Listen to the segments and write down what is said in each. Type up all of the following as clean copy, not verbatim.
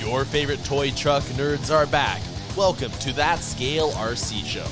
Your favorite toy truck nerds are back. Welcome to That Scale RC Show.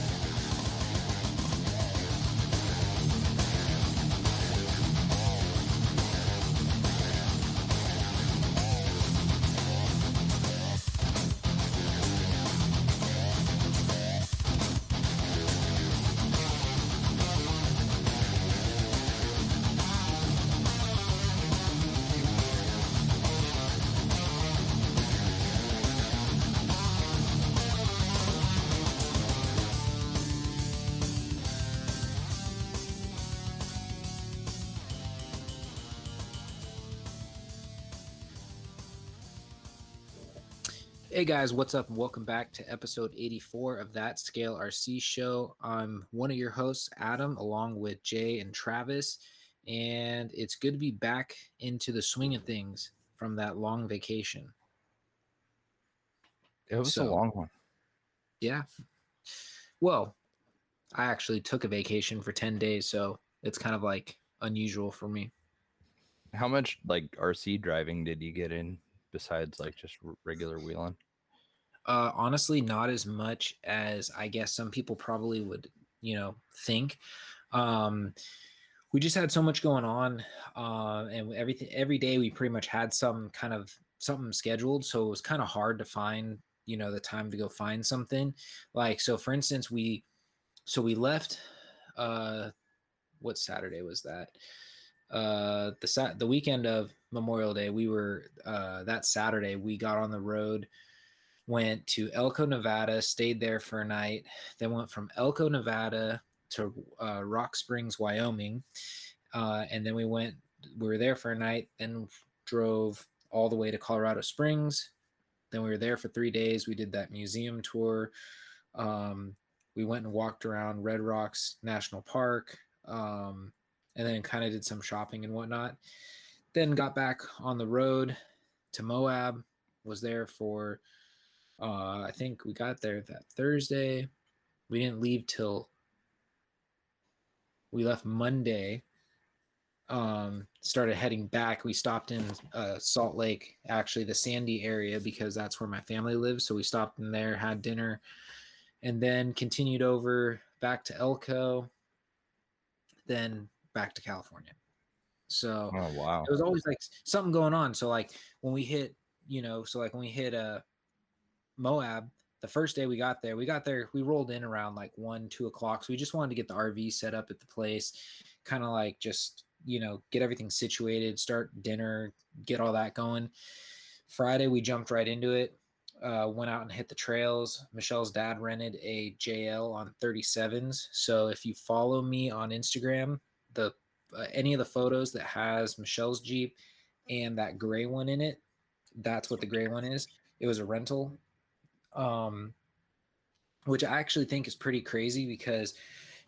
Hey guys, what's up? And welcome back to episode 84 of That Scale RC Show. I'm one of your hosts, Adam, along with Jay and Travis, and it's good to be back into the swing of things from that long vacation. It was a long one. Yeah. Well, I actually took a vacation for 10 days, so it's kind of like unusual for me. How much like RC driving did you get in besides like just regular wheeling? Honestly, not as much as I guess some people probably would, think. We just had so much going on, and every day we pretty much had some kind of something scheduled, so it was kind of hard to find the time to go find something. Like, so for instance, we left, what Saturday was that? The weekend of Memorial Day. We were that Saturday we got on the road, went to Elko, Nevada, stayed there for a night, then went from Elko, Nevada to Rock Springs, Wyoming. And then we were there for a night, then drove all the way to Colorado Springs. Then we were there for 3 days. We did that museum tour. We went and walked around Red Rocks National Park, and then kind of did some shopping and whatnot. Then got back on the road to Moab, was there for, I think we got there that Thursday. We didn't leave till we left Monday. Started heading back. We stopped in Salt Lake, actually the Sandy area, because that's where my family lives. So we stopped in there, had dinner, and then continued over back to Elko, then back to California. So Oh wow. it was always like something going on. So like when we hit, Moab, the first day we got there, we rolled in around like 1-2 o'clock. So we just wanted to get the RV set up at the place, kind of like just, get everything situated, start dinner, get all that going. Friday, we jumped right into it. Went out and hit the trails. Michelle's dad rented a JL on 37s. So if you follow me on Instagram, the any of the photos that has Michelle's Jeep and that gray one in it, that's what the gray one is. It was a rental, which I actually think is pretty crazy, because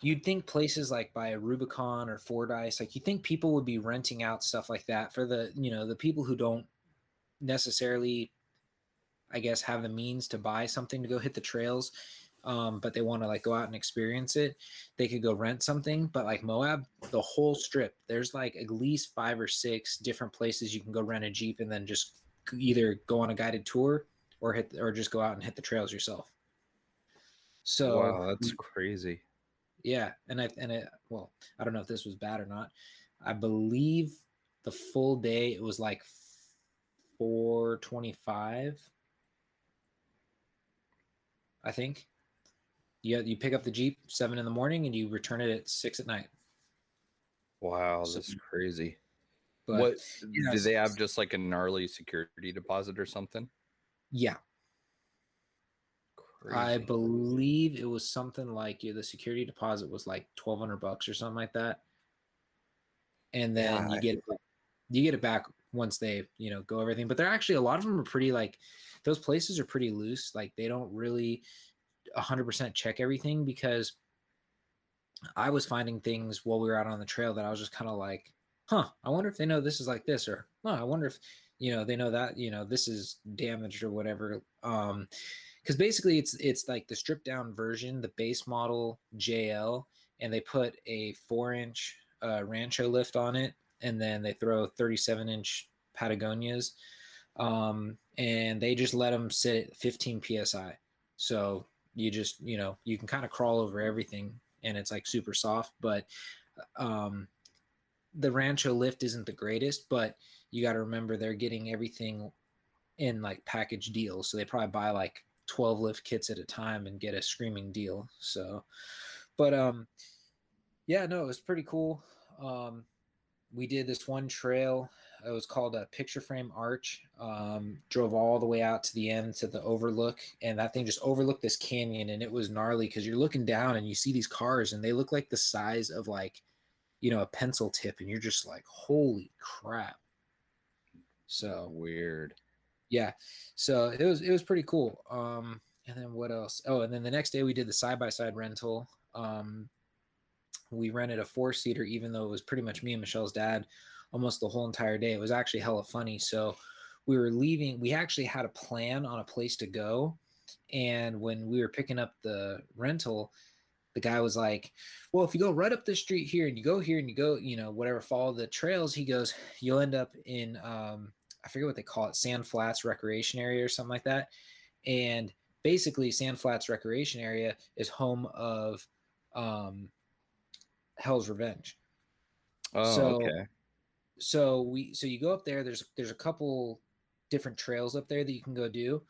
you'd think places like by a Rubicon or Fordyce, like you think people would be renting out stuff like that for the people who don't necessarily, I guess, have the means to buy something to go hit the trails, but they want to like go out and experience it. They could go rent something. But like Moab, the whole strip, there's like at least 5 or 6 different places you can go rent a Jeep and then just either go on a guided tour or just go out and hit the trails yourself. So Wow, that's crazy. yeah, well, I don't know if this was bad or not. I believe the full day it was like 425. I think. You pick up the Jeep 7 in the morning and you return it at 6 at night. Wow, So, that's crazy. but What did they have, just like a gnarly security deposit or something? Yeah. Crazy. I believe it was something like the security deposit was like $1,200 or something like that. And then you get it back once they, go everything. But they're actually, a lot of them are pretty, like, those places are pretty loose. Like, they don't really 100% check everything, because I was finding things while we were out on the trail that I was just kind of like, I wonder if they know this is like this, or I wonder if, they know that, this is damaged or whatever. Because basically it's like the stripped down version, the base model JL, and they put a 4-inch Rancho lift on it, and then they throw 37-inch Patagonias. And they just let them sit at 15 psi. So you just, you can kind of crawl over everything, and it's like super soft. But the Rancho lift isn't the greatest, but you got to remember they're getting everything in like package deals. So they probably buy like 12 lift kits at a time and get a screaming deal. So, but yeah, no, it was pretty cool. We did this one trail. It was called a Picture Frame Arch. Drove all the way out to the end to the overlook, and that thing just overlooked this canyon, and it was gnarly because you're looking down and you see these cars, and they look like the size of like, a pencil tip, and you're just like, holy crap. So Weird. yeah, so it was pretty cool. And then what else? Oh, and then the next day we did the side-by-side rental. We rented a 4-seater, even though it was pretty much me and Michelle's dad almost the whole entire day. It was actually hella funny. So we were leaving. We actually had a plan on a place to go. And when we were picking up the rental, the guy was like, well, if you go right up this street here and you go here and you go, whatever, follow the trails, he goes, you'll end up in, I forget what they call it, Sand Flats Recreation Area or something like that. And basically Sand Flats Recreation Area is home of, Hell's Revenge. Oh, So okay. so you go up there. There's a couple different trails up there that you can go do.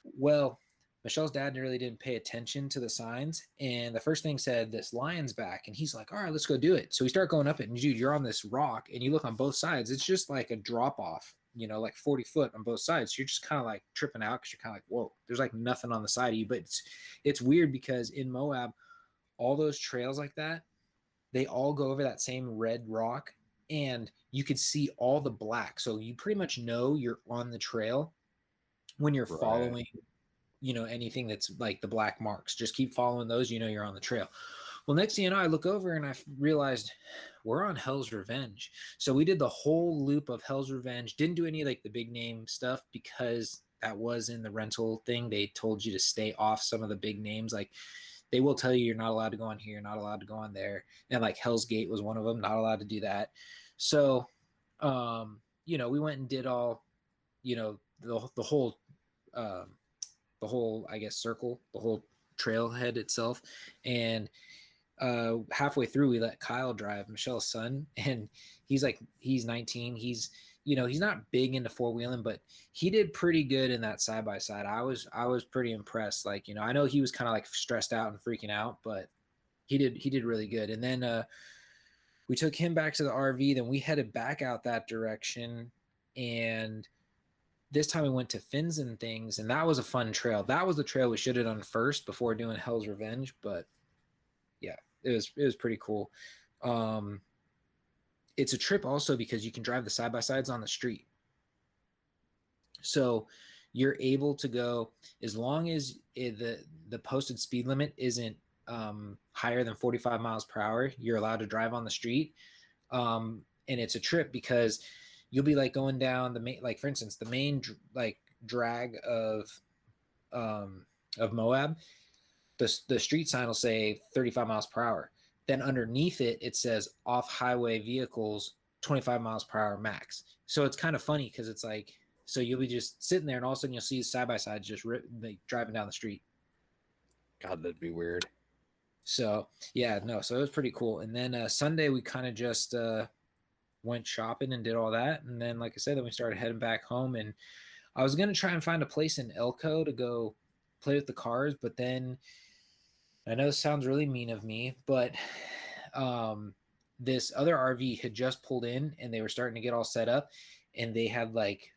Well, Michelle's dad really didn't pay attention to the signs, and the first thing said this lion's back, and he's like, "All right, let's go do it." So we start going up it, and dude, you're on this rock, and you look on both sides. It's just like a drop off, like 40 foot on both sides. So you're just kind of like tripping out because you're kind of like, "Whoa, there's like nothing on the side of you." But it's weird because in Moab, all those trails like that, they all go over that same red rock, and you could see all the black. So you pretty much know you're on the trail when you're Right. following, anything that's like the black marks. Just keep following those, you're on the trail. Well, next thing you know, I look over and I realized we're on Hell's Revenge. So we did the whole loop of Hell's Revenge. Didn't do any like the big name stuff because that was in the rental thing. They told you to stay off some of the big names. Like they will tell you you're not allowed to go on here, not allowed to go on there. And like Hell's Gate was one of them, not allowed to do that. So, we went and did all, um, the whole, I guess, circle, the whole trailhead itself. And halfway through, we let Kyle drive, Michelle's son, and he's 19. He's not big into four-wheeling, but he did pretty good in that side by side. I was pretty impressed. Like, I know he was kind of like stressed out and freaking out, but he did really good. And then we took him back to the RV. Then we headed back out that direction, and this time we went to Fins and Things, and that was a fun trail. That was the trail we should have done first before doing Hell's Revenge, but yeah, it was pretty cool. Um, it's a trip also because you can drive the side by sides on the street, so you're able to go as long as the posted speed limit isn't higher than 45 miles per hour. You're allowed to drive on the street, and it's a trip because you'll be like going down the main, like for instance, the main like drag of Moab, the street sign will say 35 miles per hour. Then underneath it, it says off highway vehicles 25 miles per hour max. So it's kind of funny because it's like, so you'll be just sitting there and all of a sudden you'll see side by side just like, driving down the street. God, that'd be weird. So yeah, no, so it was pretty cool. And then Sunday we kind of just went shopping and did all that. And then, like I said, then we started heading back home. And I was going to try and find a place in Elko to go play with the cars, but then I know this sounds really mean of me, but this other RV had just pulled in and they were starting to get all set up, and they had like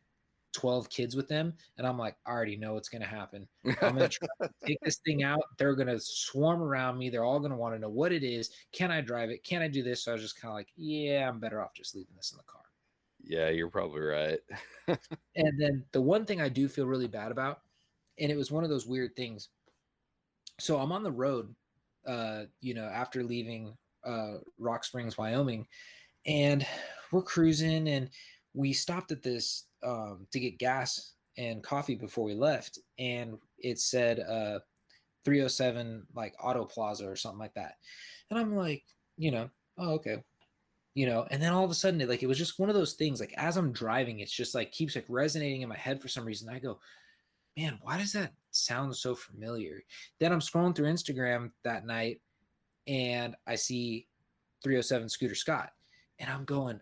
12 kids with them. And I'm like, I already know what's going to happen. I'm going to try to take this thing out. They're going to swarm around me. They're all going to want to know what it is. Can I drive it? Can I do this? So I was just kind of like, yeah, I'm better off just leaving this in the car. Yeah, you're probably right. And then the one thing I do feel really bad about, and it was one of those weird things. So I'm on the road, after leaving Rock Springs, Wyoming, and we're cruising, and we stopped at this to get gas and coffee before we left, and it said 307 like Auto Plaza or something like that, and I'm like, oh okay, and then all of a sudden it was just one of those things, like as I'm driving, it's just like keeps like resonating in my head for some reason. I go, man, why does that sound so familiar? Then I'm scrolling through Instagram that night and I see 307 Scooter Scott, and I'm going,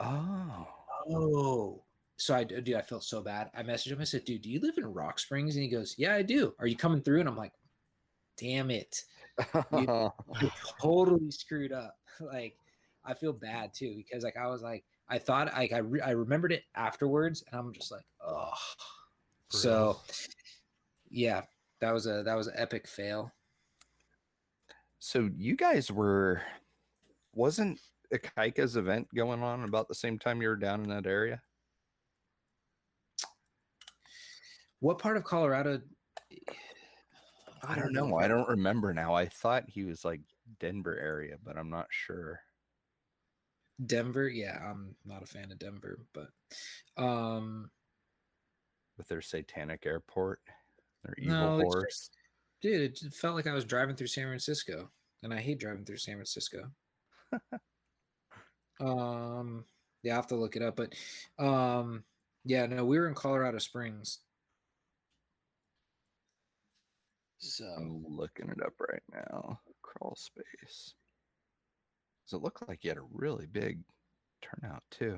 Oh. oh. So I felt so bad. I messaged him. I said, dude, do you live in Rock Springs? And he goes, yeah, I do. Are you coming through? And I'm like, damn it. You totally screwed up. Like, I feel bad too, because like I was like, I thought like I remembered it afterwards, and I'm just like, oh. So yeah, that was an epic fail. So you guys wasn't Ikaika's event going on about the same time you were down in that area? What part of Colorado? I don't know. I don't remember now. I thought he was like Denver area, but I'm not sure. Denver, yeah, I'm not a fan of Denver, but With their satanic airport, their evil no, it's horse. just, dude, it just felt like I was driving through San Francisco, and I hate driving through San Francisco. Yeah, I have to look it up, but yeah, no, we were in Colorado Springs. So I'm looking it up right now. Crawl space. Does it look like you had a really big turnout too?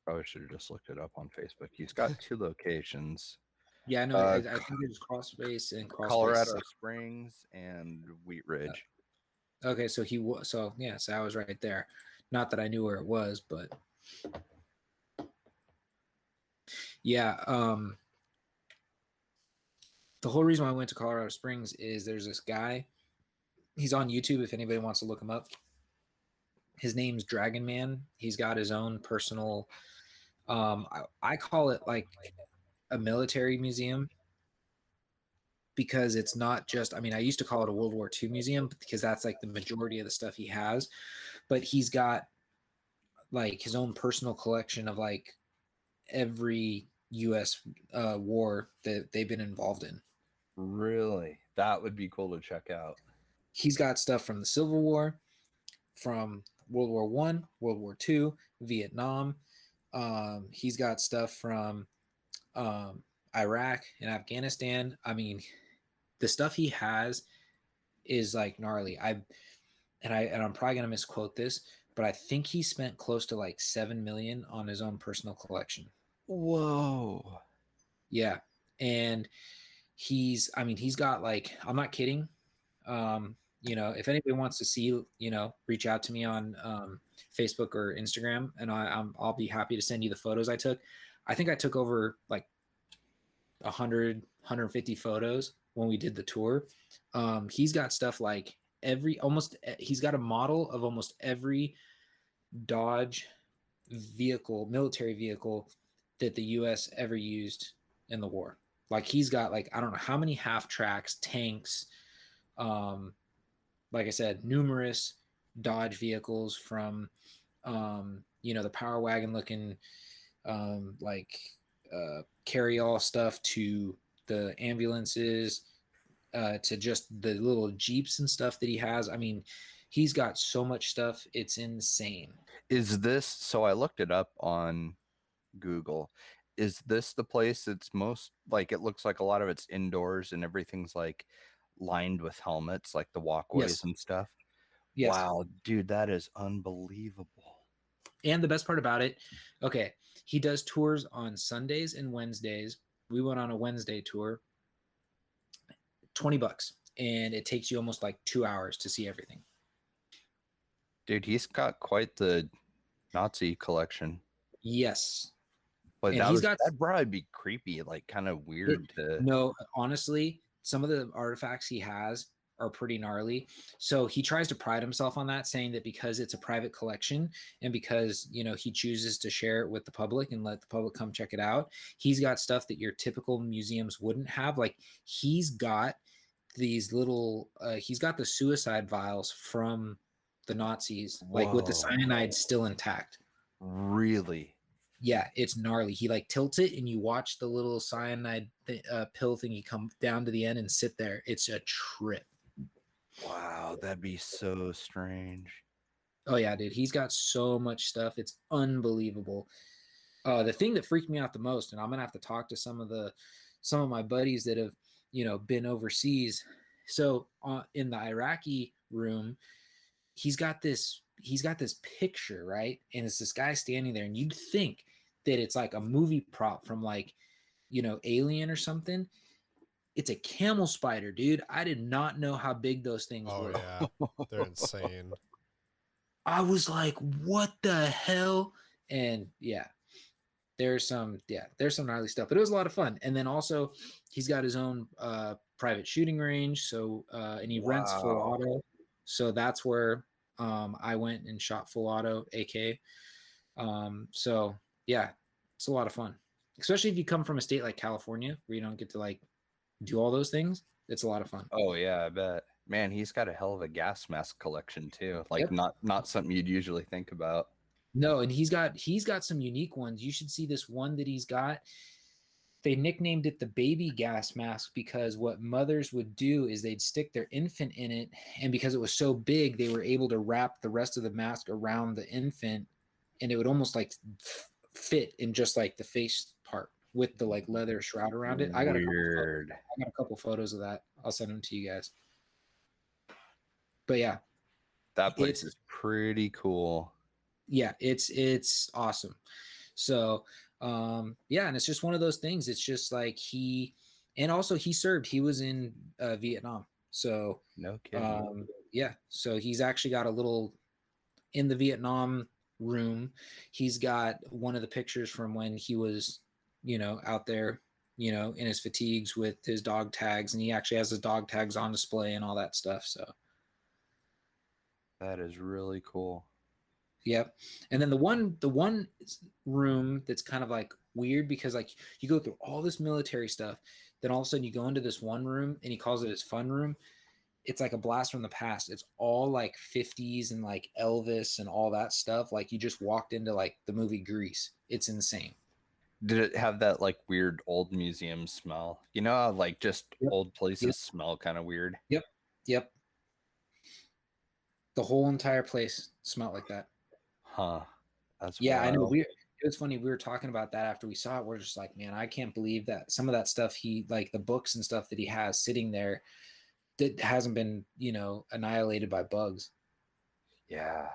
Probably should have just looked it up on Facebook. He's got 2 locations. yeah, no, I think it was Crawl Space and Crawl Colorado Space. Springs and Wheat Ridge. Okay, so he was so yeah, so I was right there. Not that I knew where it was, but yeah, the whole reason why I went to Colorado Springs is there's this guy. He's on YouTube if anybody wants to look him up. His name's Dragon Man. He's got his own personal I call it like a military museum, because it's not just, I mean, I used to call it a World War II museum because that's like the majority of the stuff he has, but he's got like his own personal collection of like every US war that they've been involved in. Really? That would be cool to check out. He's got stuff from the Civil War, from World War One, World War II, Vietnam. He's got stuff from Iraq and Afghanistan. I mean, the stuff he has is like gnarly. I'm probably gonna misquote this, but I think he spent close to like 7 million on his own personal collection. Whoa. Yeah, and he's got like, I'm not kidding. If anybody wants to see, reach out to me on Facebook or Instagram, and I'll be happy to send you the photos I took. I think I took over like 150 photos when we did the tour. He's got stuff like he's got a model of almost every Dodge vehicle, military vehicle that the US ever used in the war. Like he's got like, I don't know how many half tracks, tanks, like I said, numerous Dodge vehicles from the Power Wagon looking carry all stuff to the ambulances, to just the little Jeeps and stuff that he has. I mean, he's got so much stuff. It's insane. Is this, so I looked it up on Google. Is this the place that's most like, it looks like a lot of it's indoors and everything's like lined with helmets, like the walkways Yes. and stuff? Yes. Wow, dude, that is unbelievable. And the best part about it, okay, he does tours on Sundays and Wednesdays. We went on a Wednesday tour, $20, and it takes you almost like 2 hours to see everything. Dude, he's got quite the Nazi collection. Yes. But And that'd probably be creepy, like kind of weird to. No, honestly, some of the artifacts he has are pretty gnarly. So he tries to pride himself on that, saying that because it's a private collection and because, he chooses to share it with the public and let the public come check it out, he's got stuff that your typical museums wouldn't have. Like he's got these little, he's got the suicide vials from the Nazis, like with the Whoa. cyanide still intact. Really? Yeah, it's gnarly. He like tilts it, and you watch the little cyanide pill thingy come down to the end and sit there. It's a trip. Wow, that'd be so strange. Oh yeah, dude. He's got so much stuff. It's unbelievable. The thing that freaked me out the most, and I'm gonna have to talk to some of my buddies that have, been overseas. So in the Iraqi room, he's got this picture, right? And it's this guy standing there, and you'd think that it's like a movie prop from like, Alien or something. It's a camel spider, dude. I did not know how big those things Oh were. yeah, they're insane. I was like, what the hell? And yeah, there's some gnarly stuff, but it was a lot of fun. And then also he's got his own private shooting range. So and he rents full Wow. auto. So that's where I went and shot full auto AK. So yeah, it's a lot of fun, especially if you come from a state like California where you don't get to like do all those things. It's a lot of fun. Oh yeah, I bet. Man, he's got a hell of a gas mask collection too. Like Yep. not something you'd usually think about. No, and he's got some unique ones. You should see this one that he's got. They nicknamed it the baby gas mask because what mothers would do is they'd stick their infant in it, and because it was so big, they were able to wrap the rest of the mask around the infant, and it would almost like fit in just like the face part with the like leather shroud around it. Weird. I got a couple photos of that. I'll send them to you guys. But yeah, That place is pretty cool. yeah, it's awesome. So yeah, and it's just one of those things. It's just like and also he served. He was in Vietnam. So No kidding. yeah, so he's actually got a little in the Vietnam room. He's got one of the pictures from when he was, out there, in his fatigues with his dog tags, and he actually has his dog tags on display and all that stuff. So That is really cool. yep. And then the one room that's kind of like weird because like you go through all this military stuff, then all of a sudden you go into this one room and he calls it his fun room. It's like a blast from the past. It's all like 50s and like Elvis and all that stuff. Like you just walked into like the movie Grease. It's insane. Did it have that like weird old museum smell? You know how like just Yep. old places Yep. smell kind of weird? Yep. Yep. The whole entire place smelled like that. Huh. That's Yeah, I know. wild. It was funny. We were talking about that after we saw it. We're just like, man, I can't believe that some of that stuff he like the books and stuff that he has sitting there that hasn't been, annihilated by bugs. Yeah.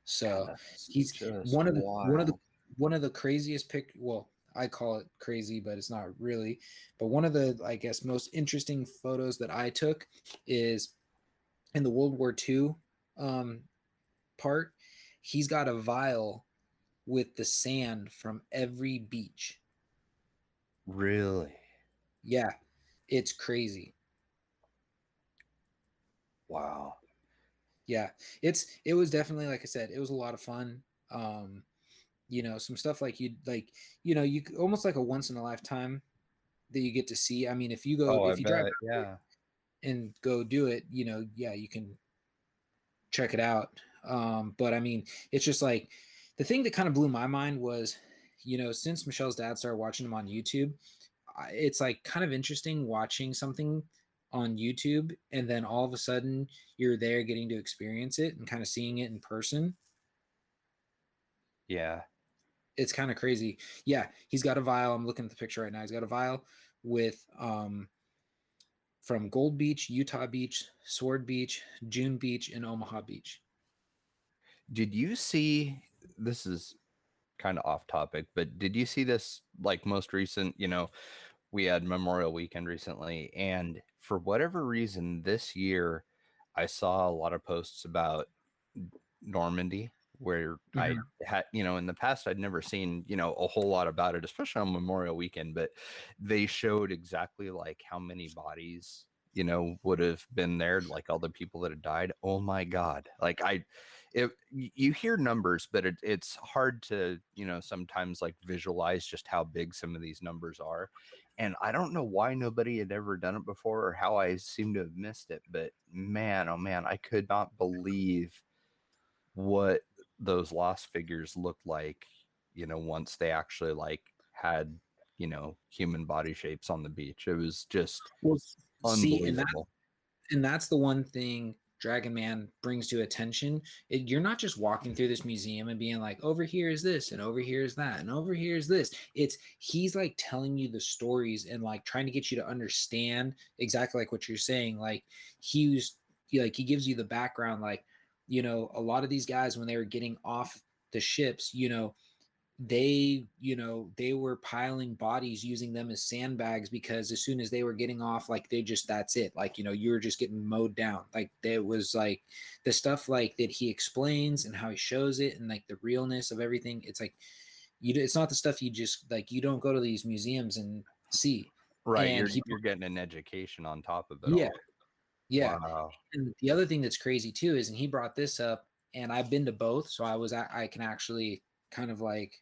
So God, that's he's just one of the wild. one of the craziest well, I call it crazy, but it's not really. But one of the, I guess, most interesting photos that I took is in the World War II part. He's got a vial with the sand from every beach. Really? Yeah, it's crazy. Wow. Yeah, it was definitely, like I said, it was a lot of fun. Some stuff like you almost like a once in a lifetime that you get to see. I mean, Oh, I if you drive bet. Yeah. and go do it, yeah, you can check it out. But I mean, it's just like the thing that kind of blew my mind was, since Michelle's dad started watching him on YouTube, it's like kind of interesting watching something on YouTube and then all of a sudden you're there getting to experience it and kind of seeing it in person. Yeah. It's kind of crazy. Yeah, he's got a vial. I'm looking at the picture right now. He's got a vial with from Gold Beach, Utah Beach, Sword Beach, June Beach, and Omaha Beach. Did you see this is kind of off topic, but did you see this like most recent, we had Memorial Weekend recently, and for whatever reason this year I saw a lot of posts about Normandy where I Mhm. had, in the past I'd never seen, a whole lot about it, especially on Memorial Weekend, but they showed exactly like how many bodies, would have been there, like all the people that had died. Oh my God. Like you hear numbers, but it's hard to, sometimes like visualize just how big some of these numbers are. And I don't know why nobody had ever done it before or how I seem to have missed it, but man, oh man, I could not believe what those lost figures looked like, once they actually like had, human body shapes on the beach. It was just Well, see, unbelievable. and that's the one thing Dragon Man brings to attention. You're not just walking through this museum and being like, over here is this, and over here is that, and over here is this. He's like telling you the stories and like trying to get you to understand exactly like what you're saying. Like he gives you the background, like, a lot of these guys when they were getting off the ships, they were piling bodies using them as sandbags, because as soon as they were getting off, like that's it, like, you were just getting mowed down. Like there was like the stuff like that he explains and how he shows it and like the realness of everything. It's like it's not the stuff you just like, you don't go to these museums and see. Right. And You're getting an education on top of it yeah, all. yeah. Wow. And the other thing that's crazy too is, and he brought this up, and I've been to both, so I can actually kind of like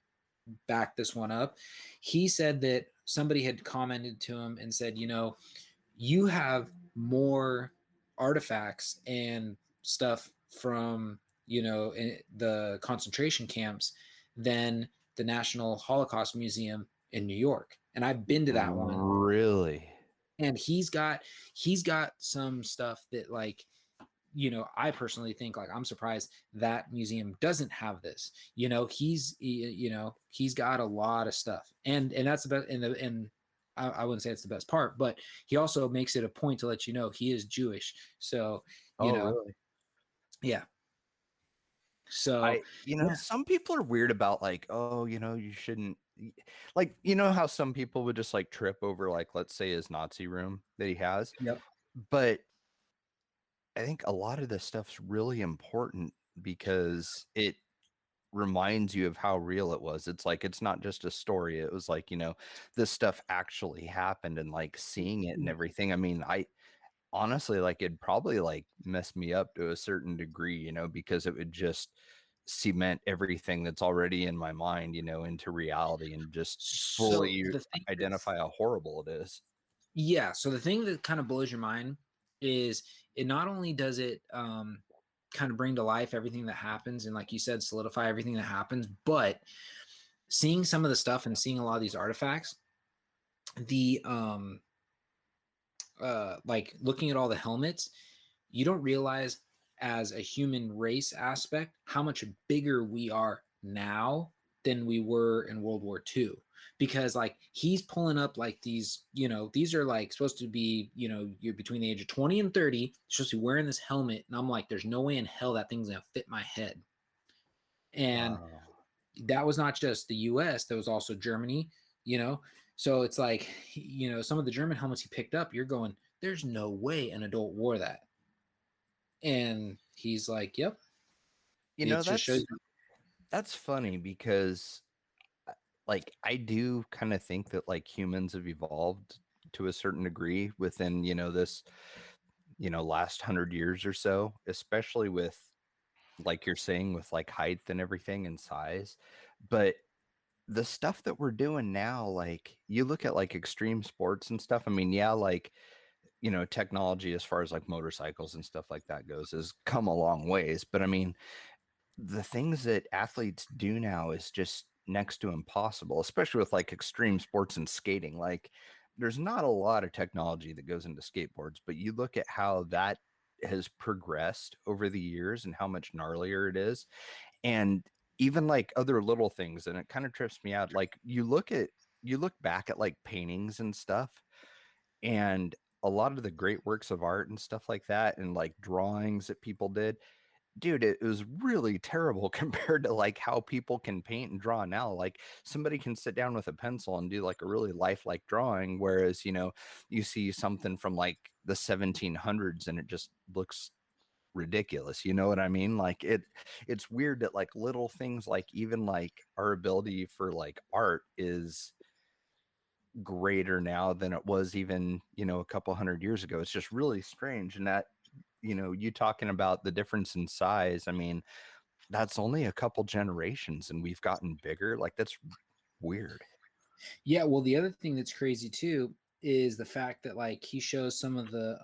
back this one up. He said that somebody had commented to him and said, you have more artifacts and stuff from, the concentration camps than the National Holocaust Museum in New York. And I've been to that one. Really? And he's got some stuff that, like, I personally think, like, I'm surprised that museum doesn't have this. He's got a lot of stuff, and that's the best. And I wouldn't say it's the best part, but he also makes it a point to let you know he is Jewish. So, Oh, really? yeah. So, yeah. Some people are weird about like, oh, you shouldn't, like, how some people would just like trip over, like, let's say his Nazi room that he has. Yep. But I think a lot of this stuff's really important because it reminds you of how real it was. It's like, it's not just a story. It was like, this stuff actually happened, and like seeing it and everything. I mean, I honestly, like, it'd probably like mess me up to a certain degree, because it would just cement everything that's already in my mind, into reality, and just So fully the thing identify how horrible it is. Yeah. So the thing that kind of blows your mind is, it not only does it kind of bring to life everything that happens, and like you said, solidify everything that happens, but seeing some of the stuff and seeing a lot of these artifacts, the like looking at all the helmets, you don't realize, as a human race aspect, how much bigger we are now than we were in World War II. Because like he's pulling up like these, these are like supposed to be, you're between the age of 20 and 30, supposed to be wearing this helmet. And I'm like, there's no way in hell that thing's gonna fit my head. And Wow. that was not just the US, that was also Germany, So it's like, some of the German helmets he picked up, you're going, there's no way an adult wore that. And he's like, yep. It just shows. That's funny because like I do kind of think that like humans have evolved to a certain degree within, this, last 100 years or so, especially with, like you're saying, with like height and everything and size. But the stuff that we're doing now, like you look at like extreme sports and stuff. I mean, yeah, like, technology as far as like motorcycles and stuff like that goes has come a long ways. But I mean, the things that athletes do now is just next to impossible, especially with like extreme sports and skating. Like there's not a lot of technology that goes into skateboards, but you look at how that has progressed over the years and how much gnarlier it is. And even like other little things, and it kind of trips me out. Like you look back at like paintings and stuff, and a lot of the great works of art and stuff like that, and like drawings that people did, dude, it was really terrible compared to like how people can paint and draw now. Like somebody can sit down with a pencil and do like a really lifelike drawing, whereas, you see something from like the 1700s and it just looks ridiculous. You know what I mean? Like it's weird that like little things, like even like our ability for like art is greater now than it was even, a couple 100 years ago. It's just really strange. And that, you talking about the difference in size, I mean, that's only a couple generations and we've gotten bigger. Like that's weird. Yeah, well, the other thing that's crazy too is the fact that, like, he shows some of the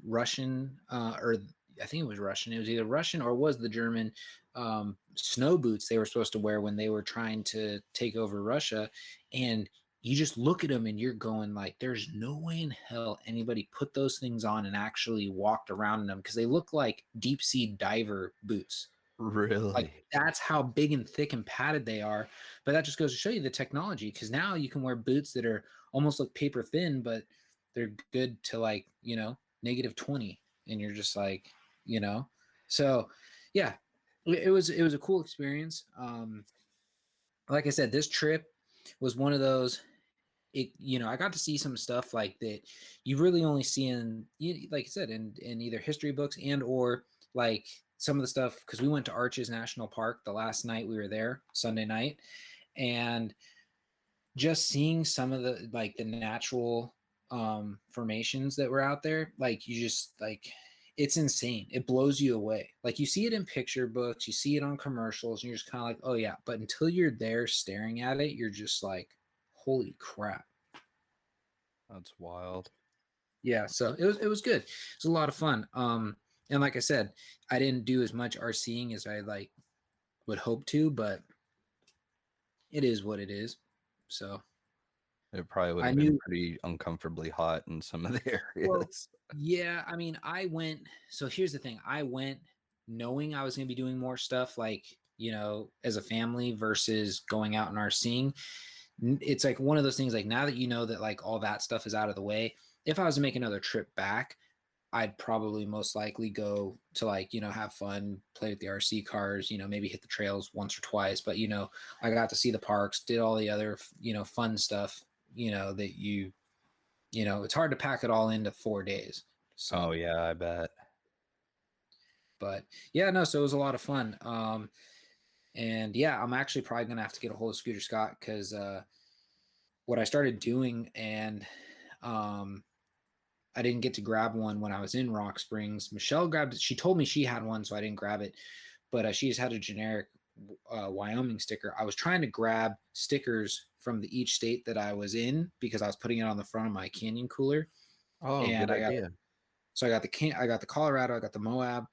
Russian or I think it was Russian. It was either Russian or it was the German snow boots they were supposed to wear when they were trying to take over Russia. And you just look at them and you're going like, there's no way in hell anybody put those things on and actually walked around in them, because they look like deep sea diver boots. Really? Like, that's how big and thick and padded they are. But that just goes to show you the technology, because now you can wear boots that are almost like paper thin, but they're good to like, -20. And you're just like, so yeah, it was a cool experience. Like I said, this trip was one of those, I got to see some stuff like that you really only see in, like I said, in either history books and or like some of the stuff, because we went to Arches National Park the last night we were there, Sunday night, and just seeing some of the like the natural formations that were out there, like you just like, it's insane. It blows you away. Like you see it in picture books, you see it on commercials, and you're just kind of like, oh yeah, but until you're there staring at it, you're just like, holy crap. That's wild. Yeah, so it was good. It was a lot of fun. And like I said, I didn't do as much RCing as I like would hope to, but it is what it is. So It probably would I have been knew, pretty uncomfortably hot in some of the well, areas. yeah, I mean, I went, so here's the thing. I went knowing I was going to be doing more stuff like, as a family versus going out and RCing. It's like one of those things, like now that you know that like all that stuff is out of the way, if I was to make another trip back, I'd probably most likely go to like, have fun, play with the RC cars, maybe hit the trails once or twice. But, I got to see the parks, did all the other, fun stuff, that it's hard to pack it all into 4 days. So, Oh yeah, I bet. but yeah, no, so it was a lot of fun. And yeah, I'm actually probably going to have to get a hold of Scooter Scott, because what I started doing, and I didn't get to grab one when I was in Rock Springs. Michelle grabbed it. She told me she had one, so I didn't grab it. But she just had a generic Wyoming sticker. I was trying to grab stickers from each state that I was in, because I was putting it on the front of my Canyon cooler. Oh, And good idea. I got the Colorado, I got the Moab.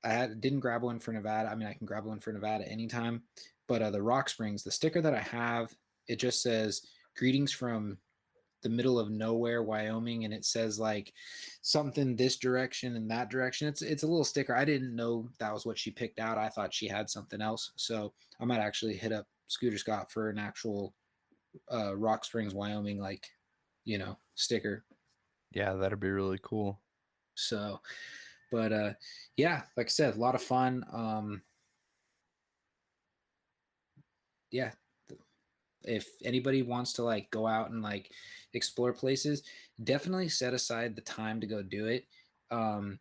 Didn't grab one for Nevada. I mean, I can grab one for Nevada anytime. But the Rock Springs, the sticker that I have, it just says "Greetings from the middle of nowhere, Wyoming," and it says like something this direction and that direction. It's a little sticker. I didn't know that was what she picked out. I thought she had something else. So I might actually hit up Scooter Scott for an actual Rock Springs, Wyoming, like, sticker. Yeah, that'd be really cool. So, but yeah, like I said, a lot of fun. Yeah, if anybody wants to like go out and like explore places, definitely set aside the time to go do it. um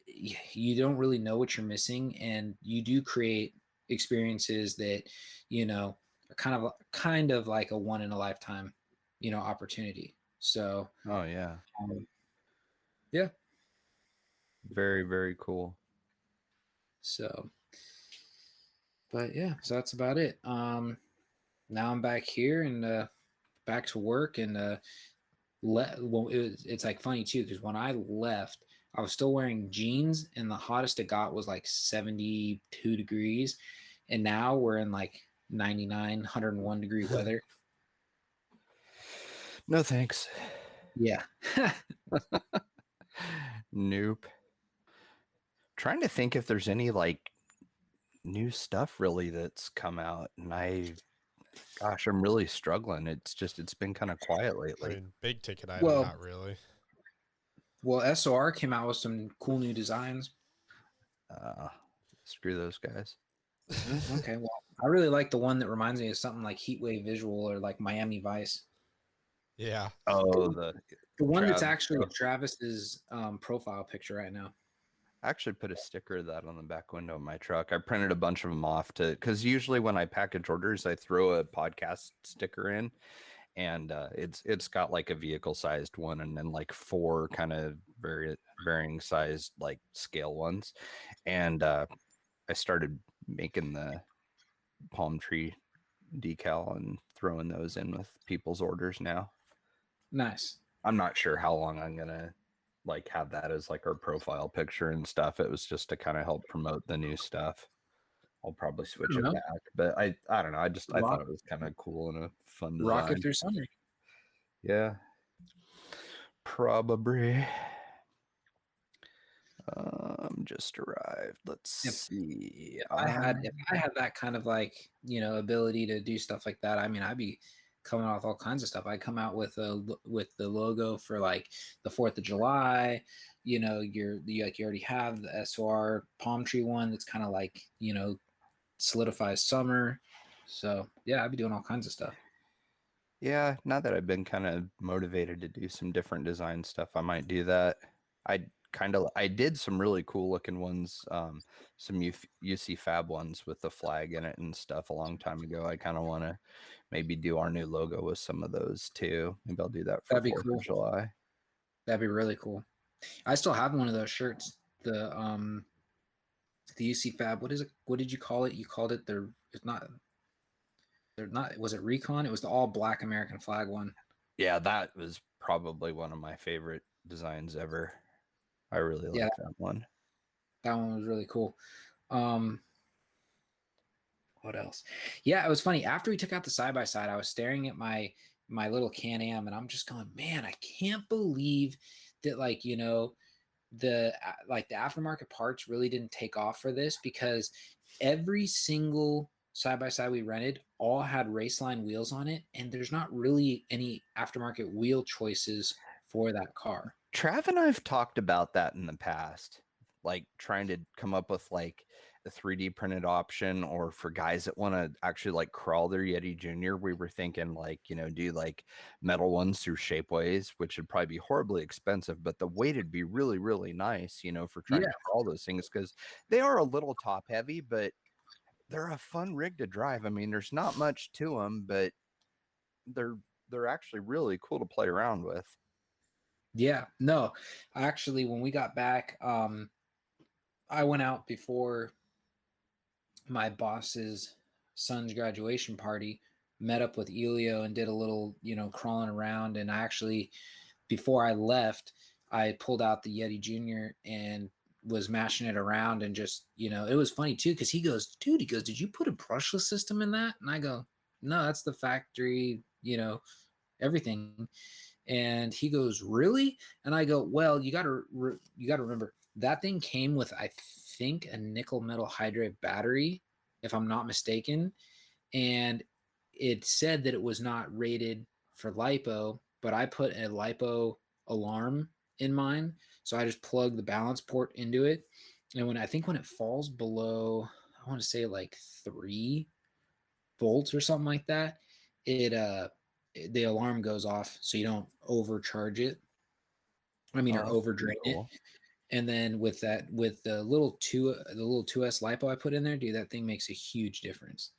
you don't really know what you're missing, and you do create experiences that are kind of like a one in a lifetime opportunity. So Oh yeah. um, yeah, Very, very cool. so but yeah, so that's about it. Now I'm back here and back to work, and it's like funny too, because when I left, I was still wearing jeans, and the hottest it got was like 72 degrees, and now we're in like 99, 101 degree weather. No thanks. Yeah. Nope. Trying to think if there's any like new stuff really that's come out, and gosh, I'm really struggling. It's been kind of quiet I lately. mean, big ticket item, Well, not really. SOR came out with some cool new designs. Screw those guys. Okay, well, I really like the one that reminds me of something like Heatwave Visual or like Miami Vice. Yeah. Oh, The one that's Travis actually stuff. Travis's profile picture right now. I actually put a sticker of that on the back window of my truck. I printed a bunch of them off because usually when I package orders, I throw a podcast sticker in, and it's got like a vehicle sized one, and then like four kind of varying sized like scale ones, and I started making the palm tree decal and throwing those in with people's orders now. Nice. I'm not sure how long I'm gonna like have that as like our profile picture and stuff. It was just to kind of help promote the new stuff. I'll probably switch it know. back, but I don't know. I thought Rock, it was kind of cool and a fun rock it design. through summer. Yeah, probably. Just arrived. Let's If see. if I had that kind of like, ability to do stuff like that, I mean, I'd be coming out with all kinds of stuff. I'd come out with the logo for like the 4th of July. You already have the SOR palm tree one that's kind of like, solidifies summer. So yeah, I'd be doing all kinds of stuff. Yeah, now that I've been kind of motivated to do some different design stuff, I might do that. I did some really cool looking ones, some UC Fab ones with the flag in it and stuff a long time ago. I kind of want to maybe do our new logo with some of those too. Maybe I'll do that for That'd be 4th cool. of July. That'd be really cool. I still have one of those shirts. The UC Fab. What is it? What did you call it? You called it the. It's not. They're not. Was it Recon? It was the all black American flag one. Yeah, that was probably one of my favorite designs ever. I really Yeah, like that one. that one was really cool. What else? Yeah, it was funny. After we took out the side by side, I was staring at my little Can-Am, and I'm just going, man, I can't believe that, like, the aftermarket parts really didn't take off for this, because every single side by side we rented all had Raceline wheels on it, and there's not really any aftermarket wheel choices for that car. Trav and I've talked about that in the past, like trying to come up with like a 3D printed option, or for guys that want to actually like crawl their Yeti Junior. We were thinking like, do like metal ones through Shapeways, which would probably be horribly expensive, but the weight would be really, really nice, for trying Yeah, to crawl those things, because they are a little top heavy, but they're a fun rig to drive. I mean, there's not much to them, but they're they're actually really cool to play around with. yeah. No, actually, when we got back, I went out before my boss's son's graduation party, met up with Elio and did a little, crawling around. And I actually, before I left, I pulled out the Yeti Junior and was mashing it around, and just, it was funny too, because he goes, dude, did you put a brushless system in that? And I go, no, that's the factory, everything. And he goes, really? And I go, well, you got to remember, that thing came with, I think, a nickel metal hydride battery, if I'm not mistaken. And it said that it was not rated for lipo, but I put a lipo alarm in mine. So I just plug the balance port into it. And when it falls below, I want to say like 3 volts or something like that, the alarm goes off, so you don't overcharge it. I mean, Oh, or that's over pretty drain it. cool. And then with the little 2S lipo I put in there, dude, that thing makes a huge difference.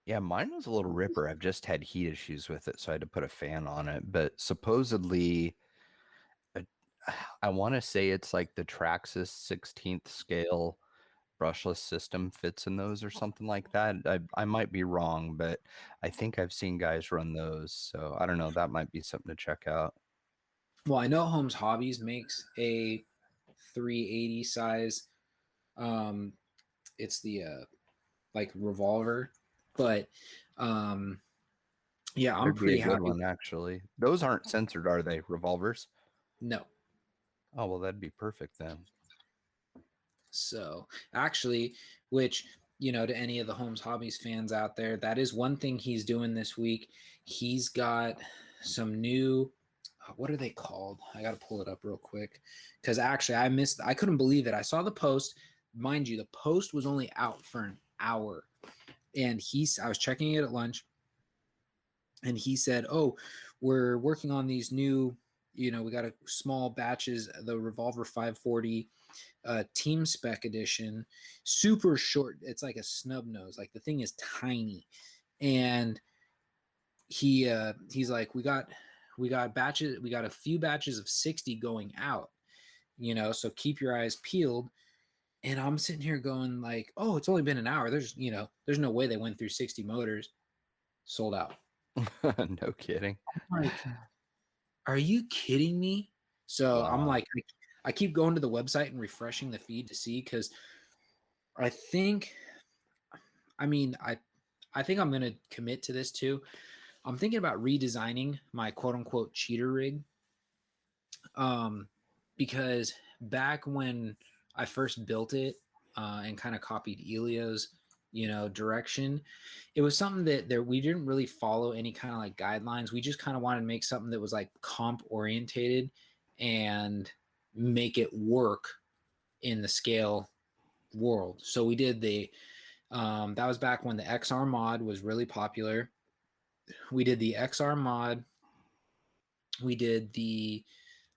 Yeah, mine was a little ripper. I've just had heat issues with it, so I had to put a fan on it. But supposedly, uh, I want to say it's like the Traxxas 16th scale brushless system fits in those or something like that. I might be wrong, but I think I've seen guys run those. So I don't know. That might be something to check out. Well, I know Holmes Hobbies makes a 380 size. Um, it's the like revolver, but yeah, I'm There'd be a pretty good happy. one, actually. Those aren't censored, are they? Revolvers? No. Oh, well, that'd be perfect then. So actually, which, to any of the Holmes Hobbies fans out there, that is one thing he's doing this week. He's got some new, what are they called? I got to pull it up real quick, because actually I couldn't believe it. I saw the post. Mind you, the post was only out for an hour, and I was checking it at lunch, and he said, oh, we're working on these new, we got a small batches, the Revolver 540 team spec edition, super short. It's like a snub nose. Like, the thing is tiny. And he's like, we got batches. We got a few batches of 60 going out, so keep your eyes peeled. And I'm sitting here going like, oh, it's only been an hour. There's no way they went through 60 motors. Sold out. No kidding. I'm like, are you kidding me? So I'm Wow. like, I keep going to the website and refreshing the feed to see, because I think, I mean, I think I'm going to commit to this too. I'm thinking about redesigning my quote unquote cheater rig. Because back when I first built it and kind of copied Elio's, direction, it was something that there we didn't really follow any kind of like guidelines. We just kind of wanted to make something that was like comp orientated and make it work in the scale world. So we did that was back when the XR mod was really popular. We did the XR mod. We did the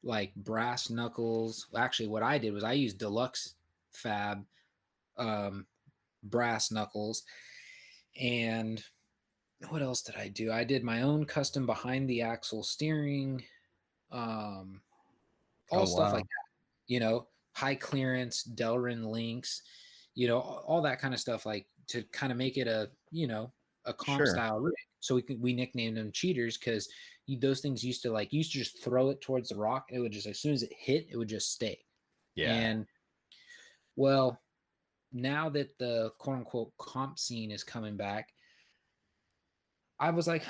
like brass knuckles. Actually, what I did was I used deluxe fab um, brass knuckles. And what else did I do? I did my own custom behind the axle steering, all Oh stuff wow. like that, high clearance, Delrin links, all that kind of stuff, like to kind of make it a comp Sure. style rig. So we nicknamed them cheaters, because those things used to just throw it towards the rock, and it would just, as soon as it hit, it would just stay. Yeah. And well, now that the quote unquote comp scene is coming back, I was like,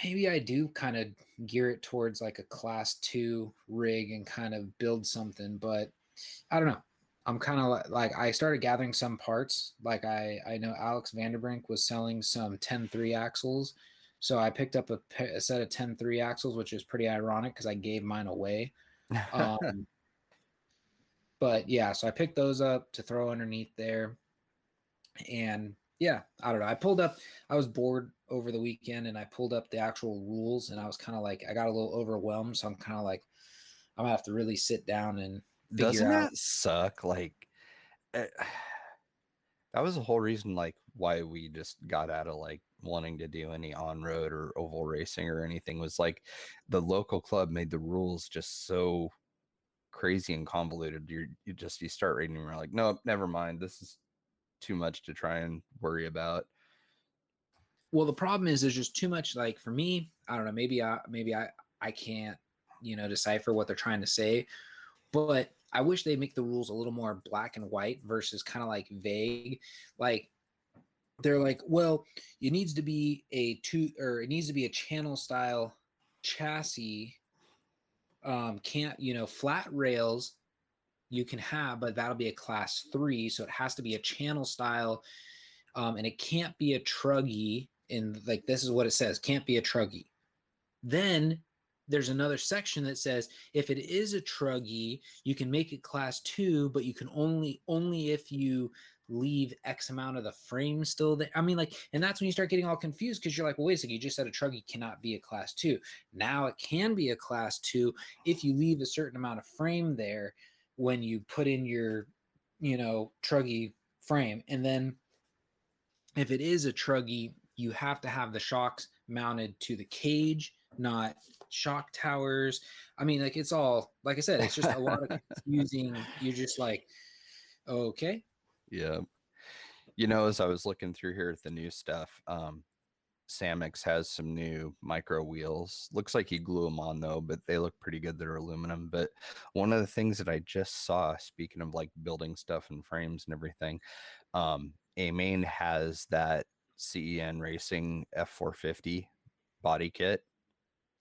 maybe I do kind of gear it towards like a class 2 rig and kind of build something, but I don't know. I'm kind of like I started gathering some parts. Like I know Alex Vanderbrink was selling some 10-3 axles. So I picked up a set of 10-3 axles, which is pretty ironic because I gave mine away. Um, but yeah, so I picked those up to throw underneath there. And yeah, I don't know. I was bored over the weekend, and I pulled up the actual rules, and I was kind of like, I got a little overwhelmed. So I'm kind of like, I'm gonna have to really sit down and figure Doesn't out. that suck? Like, eh, that was the whole reason, like, why we just got out of like wanting to do any on-road or oval racing or anything, was like the local club made the rules just so crazy and convoluted. You start reading and you're like, nope, never mind. This is too much to try and worry about. Well, the problem is there's just too much. Like for me, I don't know. Maybe I can't decipher what they're trying to say. But I wish they make the rules a little more black and white versus kind of like vague. Like they're like, well, it needs to be it needs to be a channel style chassis. Can't flat rails you can have, but that'll be a class 3, so it has to be a channel style, and it can't be a truggy. And like this is what it says: can't be a truggy. Then there's another section that says if it is a truggy, you can make it class 2, but you can only if you leave X amount of the frame still there. I mean, like, and that's when you start getting all confused, because you're like, well, wait a second, you just said a truggy cannot be a class 2. Now it can be a class 2 if you leave a certain amount of frame there when you put in your, truggy frame. And then if it is a truggy, you have to have the shocks mounted to the cage, not shock towers. I mean, like, it's all, like I said, it's just a lot of confusing. You're just like, okay. Yeah. As I was looking through here at the new stuff, Samix has some new micro wheels. Looks like he glue them on though, but they look pretty good. They're aluminum. But one of the things that I just saw, speaking of like building stuff and frames and everything, Amain has that CEN Racing F450 body kit.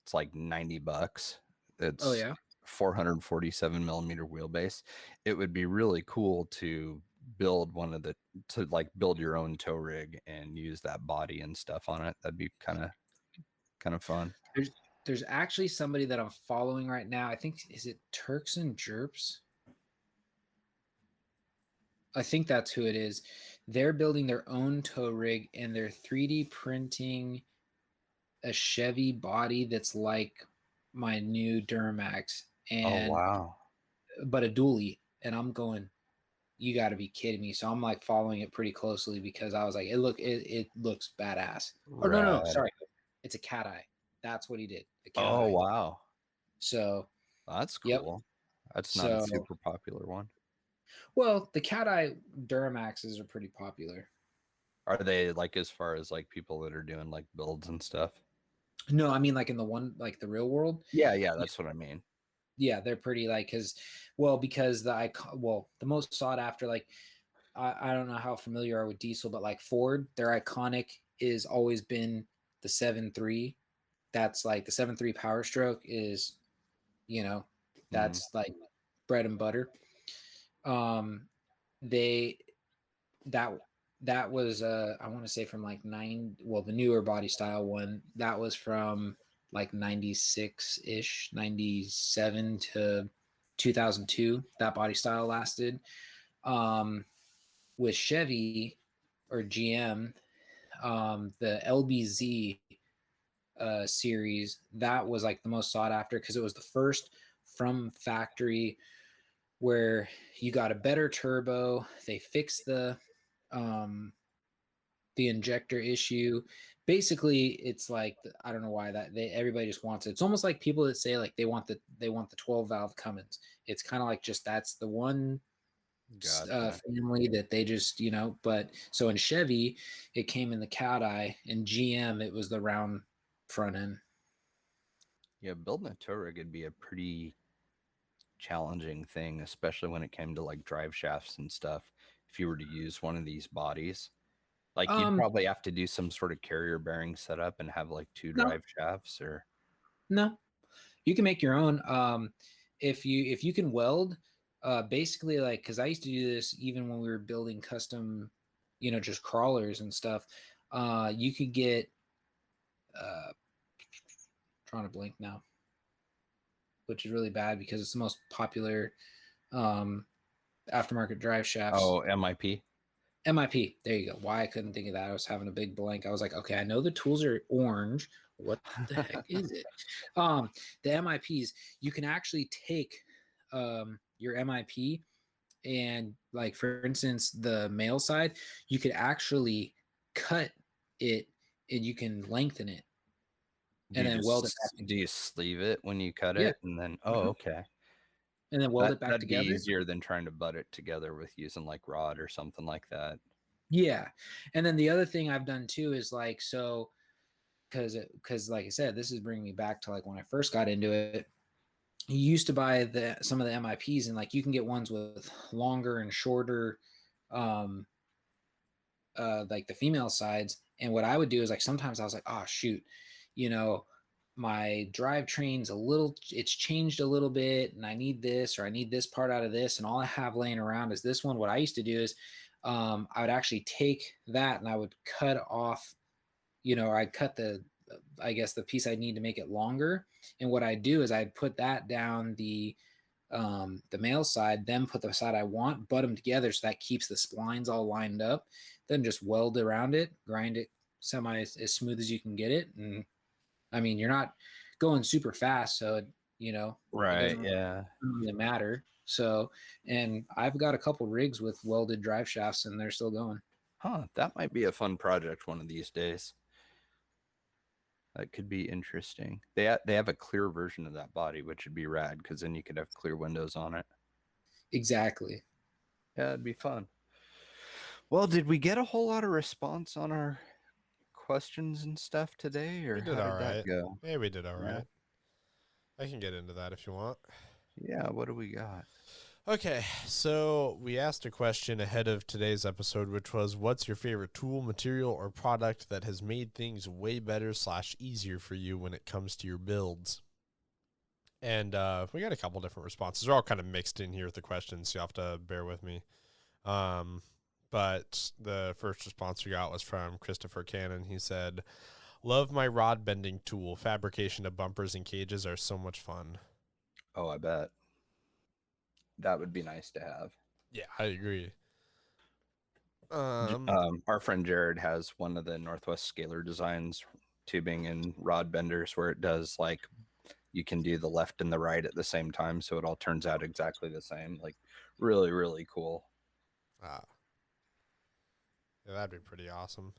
It's like $90. Oh, It's yeah. 447 millimeter wheelbase. It would be really cool to build build your own tow rig and use that body and stuff on it. That'd be kind of fun. There's actually somebody that I'm following right now. I think, is it Turks and Jerps? I think that's who it is. They're building their own tow rig, and they're 3D printing a Chevy body that's like my new Duramax, Oh and wow. but a dually. And I'm going, you got to be kidding me. So I'm like following it pretty closely, because I was like, it looks badass. Oh, no, Rad. sorry, it's a cat eye. That's what he did, a cat Oh eye. wow. So That's yep. cool. That's not a So super popular one. well, the cat eye Duramaxes are pretty popular. Are they like, as far as like people that are doing like builds and stuff? No, I mean like in the real world. Yeah, that's what I mean. Yeah, they're pretty like because the most sought after, like I don't know how familiar you are with diesel, but like Ford, their iconic is always been the 7.3. That's like the 7.3 Power Stroke is, that's like bread and butter. They that that was I want to say from like the newer body style one, that was from like 96-ish, 97 to 2002. That body style lasted. With Chevy or GM, the LBZ series, that was like the most sought after because it was the first from factory where you got a better turbo. They fixed the injector issue. Basically, it's like I don't know why everybody just wants it. It's almost like people that say like they want the 12 valve Cummins. It's kind of like just that's the one family that they just But so in Chevy, it came in the cat eye. In GM, it was the round front end. Yeah, building a tow rig would be a pretty challenging thing, especially when it came to like drive shafts and stuff. If you were to use one of these bodies, like you'd probably have to do some sort of carrier bearing setup and have like two drive shafts, or no, you can make your own. If you can weld, basically, like, because I used to do this even when we were building custom, just crawlers and stuff. You could get trying to blink now, which is really bad because it's the most popular aftermarket drive shafts. Oh, MIP. MIP. There you go. Why I couldn't think of that. I was having a big blank. I was like, okay, I know the tools are orange. What the heck is it? The MIPs, you can actually take your MIP and, like, for instance, the male side, you could actually cut it and you can lengthen it and then weld it back. Do you sleeve it when you cut Yeah. it and then okay. And then weld it back That'd together. be easier than trying to butt it together with using like rod or something like that. Yeah. And then the other thing I've done too is like, so because like I said, this is bringing me back to like when I first got into it. You used to buy some of the MIPs, and like you can get ones with longer and shorter, like the female sides. And what I would do is, like, sometimes I was like, oh shoot, my drivetrain's it's changed a little bit, and I need this, or I need this part out of this, and all I have laying around is this one. What I used to do is, I would actually take that and I would cut off, I'd cut I guess the piece I need to make it longer. And what I do is I'd put that down the male side, then put the side I want, butt them together so that keeps the splines all lined up. Then just weld around it, grind it semi as smooth as you can get it. And I mean, you're not going super fast, so Right, it doesn't really matter. So, and I've got a couple rigs with welded drive shafts, and they're still going. That might be a fun project one of these days. That could be interesting. They have a clear version of that body, which would be rad because then you could have clear windows on it. Exactly. Yeah, it'd be fun. Well, did we get a whole lot of response on our questions and stuff today, or how did that go? Yeah, we did all right. I can get into that if you want. Yeah, what do we got? Okay, so we asked a question ahead of today's episode, which was, what's your favorite tool, material, or product that has made things way better / easier for you when it comes to your builds? And we got a couple different responses. They're all kind of mixed in here with the questions, so you'll have to bear with me. But the first response we got was from Christopher Cannon. He said, love my rod bending tool. Fabrication of bumpers and cages are so much fun. Oh, I bet. That would be nice to have. Yeah, I agree. Our friend Jared has one of the Northwest Scalar Designs tubing and rod benders where it does, like, you can do the left and the right at the same time, so it all turns out exactly the same. Like, really, really cool. Yeah, that'd be pretty awesome.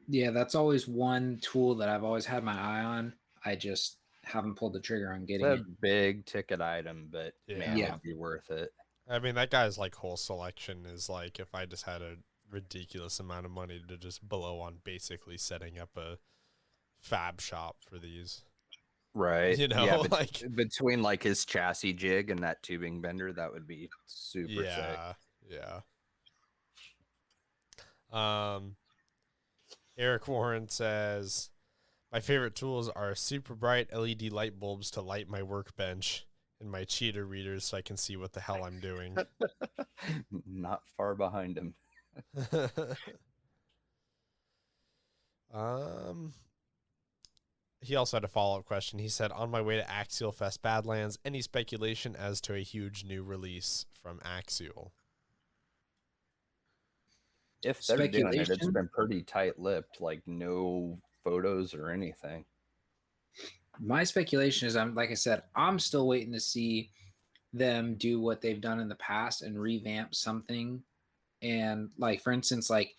Yeah, that's always one tool that I've always had my eye on. I just haven't pulled the trigger on getting it. It's a big ticket item, but man, it'd be worth it. I mean, that guy's like whole selection is like, if I just had a ridiculous amount of money to just blow on basically setting up a fab shop for these. Right. You know, Yeah, like between like his chassis jig and that tubing bender, that would be super sick. yeah. Um, Eric Warren says, my favorite tools are super bright LED light bulbs to light my workbench and my cheater readers so I can see what the hell I'm doing. Not far behind him. um, he also had a follow-up question. He said, on my way to Axial Fest Badlands, any speculation as to a huge new release from Axial? If they're doing it, it's Speculation. been pretty tight-lipped, like no photos or anything. My speculation is, like I said, I'm still waiting to see them do what they've done in the past and revamp something. And like, for instance, like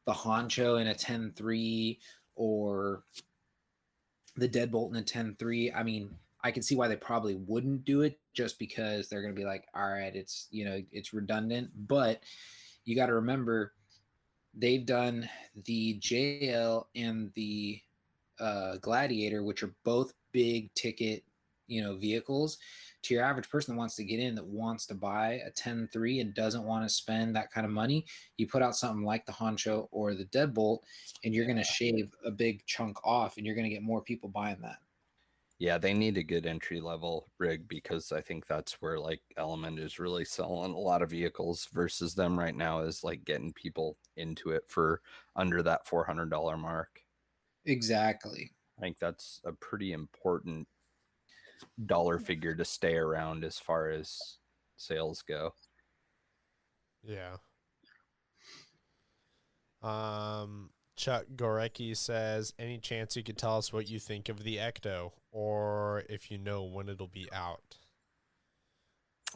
the Honcho in a 10.3 or the Deadbolt in a 10.3. I mean, I can see why they probably wouldn't do it, just because they're going to be like, all right, it's, it's redundant. But you got to remember, they've done the JL and the Gladiator, which are both big ticket, vehicles. To your average person that wants to get in, that wants to buy a 10.3 and doesn't want to spend that kind of money, you put out something like the Honcho or the Deadbolt, and you're going to shave a big chunk off, and you're going to get more people buying that. Yeah, they need a good entry-level rig, because I think that's where like Element is really selling a lot of vehicles versus them right now is like getting people into it for under that $400 mark. Exactly. I think that's a pretty important dollar figure to stay around as far as sales go. Yeah. Chuck Gorecki says, any chance you could tell us what you think of the Ecto, or if you know when it'll be out?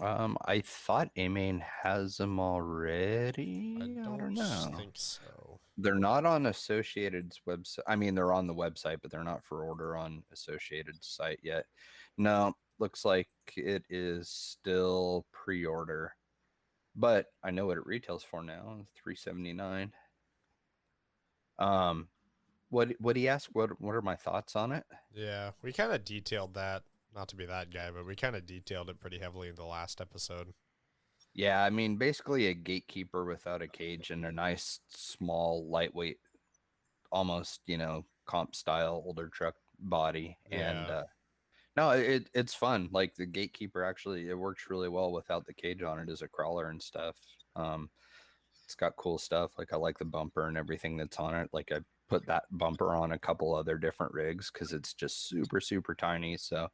I thought A-Main has them already. I don't know. think so. They're not on Associated's website. I mean, they're on the website, but they're not for order on Associated's site yet. No, looks like it is still pre-order. But I know what it retails for now, $379. What he asked? What are my thoughts on it? Yeah, we kind of detailed that. Not to be that guy, but we kind of detailed it pretty heavily in the last episode. Yeah, I mean, basically a gatekeeper without a cage and a nice, small, lightweight, almost, comp style older truck body. And Yeah. no, it's fun. Like the gatekeeper, actually, it works really well without the cage on it as a crawler and stuff. It's got cool stuff. Like I like the bumper and everything that's on it. Like I put that bumper on a couple other different rigs because it's just super, super tiny. So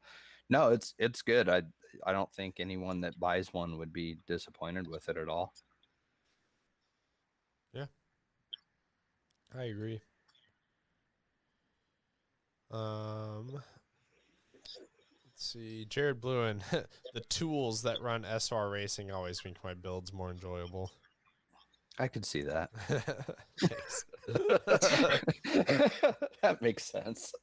no, it's good. I don't think anyone that buys one would be disappointed with it at all. Yeah. I agree. Let's see. Jared Bluen, the tools that run SR Racing always make my builds more enjoyable. I could see that. Thanks. That makes sense.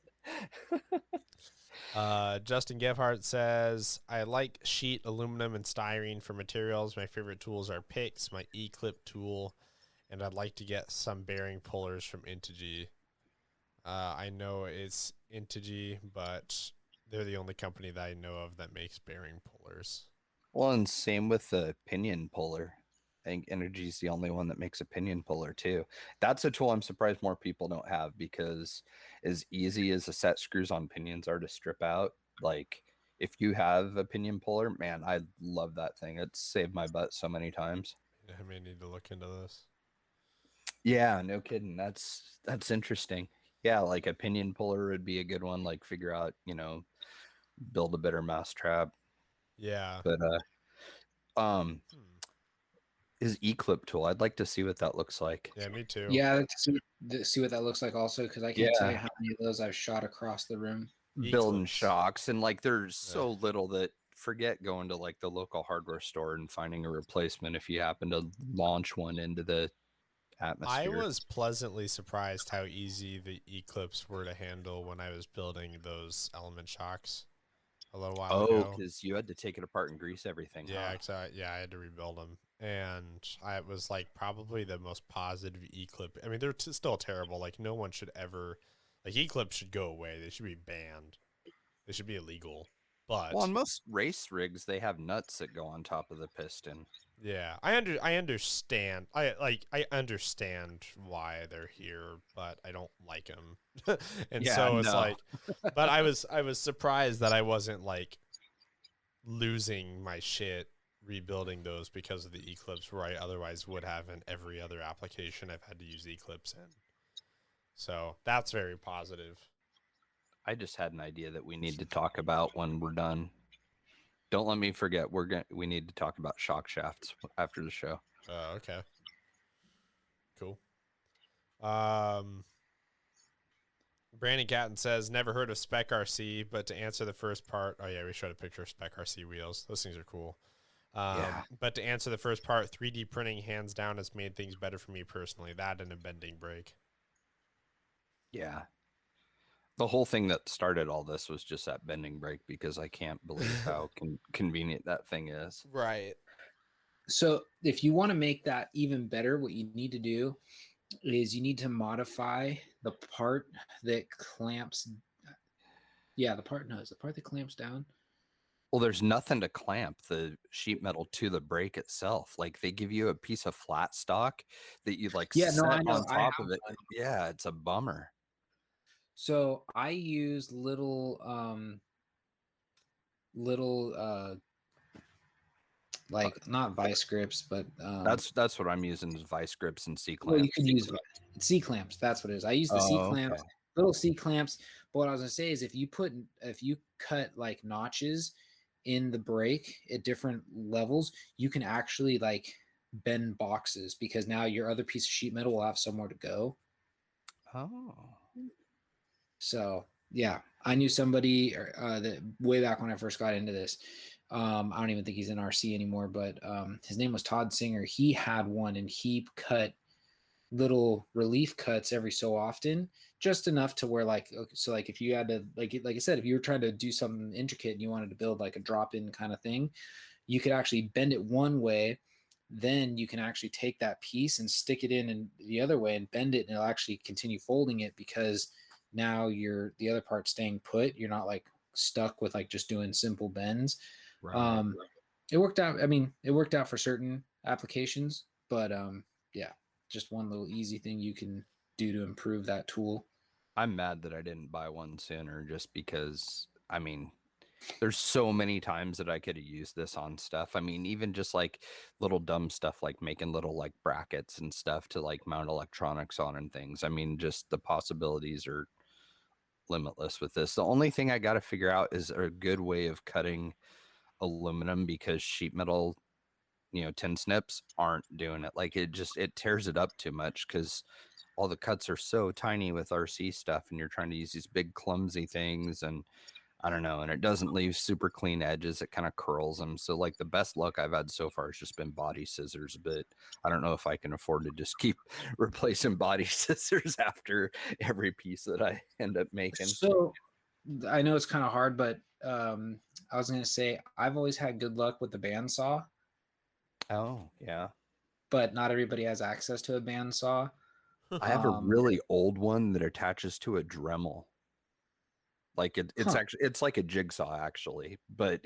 Justin Gebhardt says, I like sheet, aluminum, and styrene for materials. My favorite tools are picks, my E-clip tool, and I'd like to get some bearing pullers from Intigi. I know it's Intigi, but they're the only company that I know of that makes bearing pullers. Well, and same with the pinion puller. I think Energy's the only one that makes a pinion puller too. That's a tool I'm surprised more people don't have, because as easy as the set screws on pinions are to strip out, like if you have a pinion puller, man, I love that thing. It's saved my butt so many times. I may need to look into this. Yeah, no kidding. That's interesting. Yeah, like a pinion puller would be a good one. Like figure out, build a better mousetrap. Yeah. But his E-clip tool, I'd like to see what that looks like. Yeah, me too. Yeah, I'd like to see what that looks like also, because I can't tell you how many of those I've shot across the room. Building E-clips. shocks, and like there's so little that forget going to like the local hardware store and finding a replacement if you happen to launch one into the atmosphere. I was pleasantly surprised how easy the E-clips were to handle when I was building those element shocks a little while ago. Oh, because you had to take it apart and grease everything. Yeah, I had to rebuild them, and I was like probably the most positive E-clip. I mean, they're still terrible. Like no one should ever, like E-clips should go away. They should be banned. They should be illegal. Well, But on most race rigs, they have nuts that go on top of the piston. yeah, I understand. I understand why they're here, but I don't like them. And Yeah, so it's no. like, but I was surprised that I wasn't like losing my shit rebuilding those because of the Eclipse, where I otherwise would have in every other application I've had to use Eclipse in. So that's very positive. I just had an idea that we need to talk about when we're done. Don't let me forget. We need to talk about shock shafts after the show. Okay. Cool. Um, Brandon Catton says, never heard of Spec RC, but to answer the first part, oh yeah, we showed a picture of Spec RC wheels. Those things are cool. Yeah. But to answer the first part, 3D printing hands down has made things better for me personally. That and a bending brake. Yeah. The whole thing that started all this was just that bending brake, because I can't believe how convenient that thing is. Right. So if you want to make that even better, what you need to do is you need to modify the part that clamps. Yeah, the part that clamps down. Well, there's nothing to clamp the sheet metal to the brake itself. Like, they give you a piece of flat stock that you like Yeah, no, set I know. on I top have of it. one. Yeah, it's a bummer. So I use little like not vice grips, but That's what I'm using, is vice grips and C well, you clamps. could use C clamps. That's what it is. I use the C Oh, clamps, okay. little C clamps. But what I was gonna say is, if you cut like notches in the brake at different levels, you can actually like bend boxes, because now your other piece of sheet metal will have somewhere to go. Oh. So yeah, I knew somebody that way back when I first got into this. I don't even think he's in RC anymore, but his name was Todd Singer. He had one, and he cut little relief cuts every so often, just enough to where like, so like if you had to like I said, if you were trying to do something intricate and you wanted to build like a drop-in kind of thing, you could actually bend it one way, then you can actually take that piece and stick it in the other way and bend it, and it'll actually continue folding it, because now the other part staying put. You're not like stuck with like just doing simple bends. Right. It worked out. I mean, it worked out for certain applications, but yeah, just one little easy thing you can do to improve that tool. I'm mad that I didn't buy one sooner, just because, I mean, there's so many times that I could have used this on stuff. I mean, even just like little dumb stuff like making little like brackets and stuff to like mount electronics on and things. I mean, just the possibilities are limitless with this. The only thing I got to figure out is a good way of cutting aluminum, because sheet metal, tin snips aren't doing it. Like, it tears it up too much, because all the cuts are so tiny with RC stuff, and you're trying to use these big clumsy things, and I don't know, and it doesn't leave super clean edges. It kind of curls them. So like, the best luck I've had so far has just been body scissors, but I don't know if I can afford to just keep replacing body scissors after every piece that I end up making. So I know it's kind of hard, but I was going to say I've always had good luck with the bandsaw, Oh, yeah. but not everybody has access to a bandsaw. I have a really old one that attaches to a Dremel. Like, it's actually, it's like a jigsaw actually, but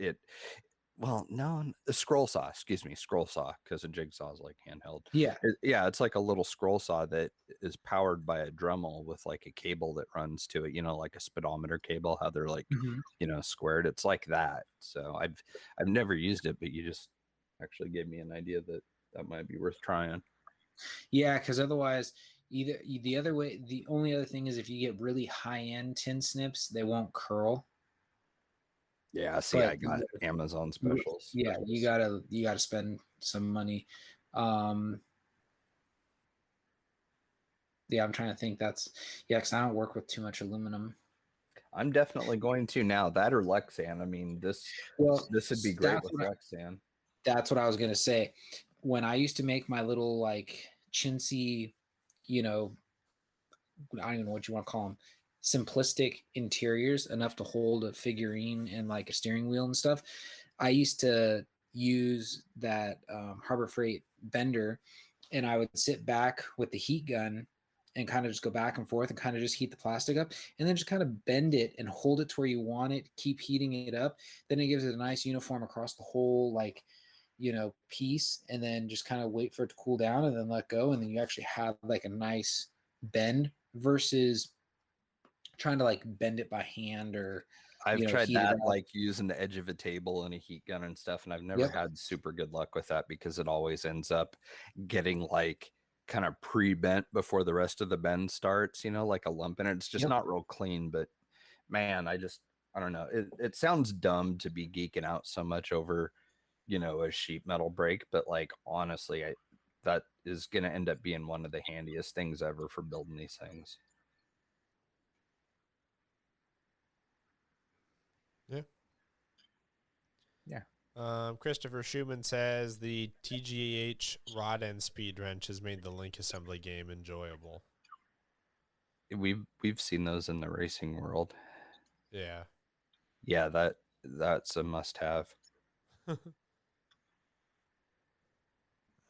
well, no, a scroll saw, excuse me, scroll saw, because a jigsaw is like handheld. Yeah. Yeah, it's like a little scroll saw that is powered by a Dremel with like a cable that runs to it, like a speedometer cable, how they're like, squared. It's like that. So I've never used it, but you just actually gave me an idea that might be worth trying. Yeah, because otherwise, the only other thing is, if you get really high end tin snips, they won't curl. Yeah, see, But I got Amazon specials. Yeah, you gotta spend some money. Yeah, I'm trying to think. Because I don't work with too much aluminum. I'm definitely going to now. That or Lexan. I mean, this would be great with Lexan. That's what I was gonna say. When I used to make my little like chintzy, I don't even know what you want to call them, simplistic interiors, enough to hold a figurine and like a steering wheel and stuff, I used to use that Harbor Freight bender, and I would sit back with the heat gun and kind of just go back and forth and kind of just heat the plastic up, and then just kind of bend it and hold it to where you want it, keep heating it up. Then it gives it a nice uniform across the whole, like, piece, and then just kind of wait for it to cool down and then let go. And then you actually have like a nice bend versus trying to like bend it by hand or, I've tried heat it that, up. like using the edge of a table and a heat gun and stuff, and I've never Yep. had super good luck with that because it always ends up getting like kind of pre-bent before the rest of the bend starts, like a lump in it. It's just Yep. not real clean, but man, I don't know. It sounds dumb to be geeking out so much over, a sheet metal brake, but like honestly, that is going to end up being one of the handiest things ever for building these things. Yeah. Yeah. Christopher Schumann says the TGH rod end speed wrench has made the link assembly game enjoyable. We've seen those in the racing world. Yeah. Yeah, that's a must-have.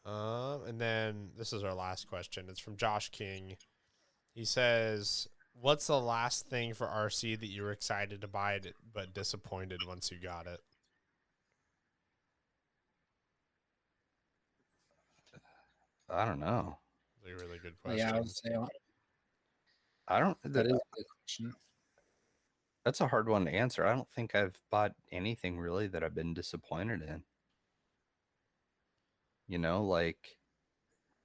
And then this is our last question. It's from Josh King. He says, "What's the last thing for RC that you were excited to buy it but disappointed once you got it?" I don't know. That's a really good Yeah, I question. would say I don't. that is a good question. That's a hard one to answer. I don't think I've bought anything really that I've been disappointed in. Like,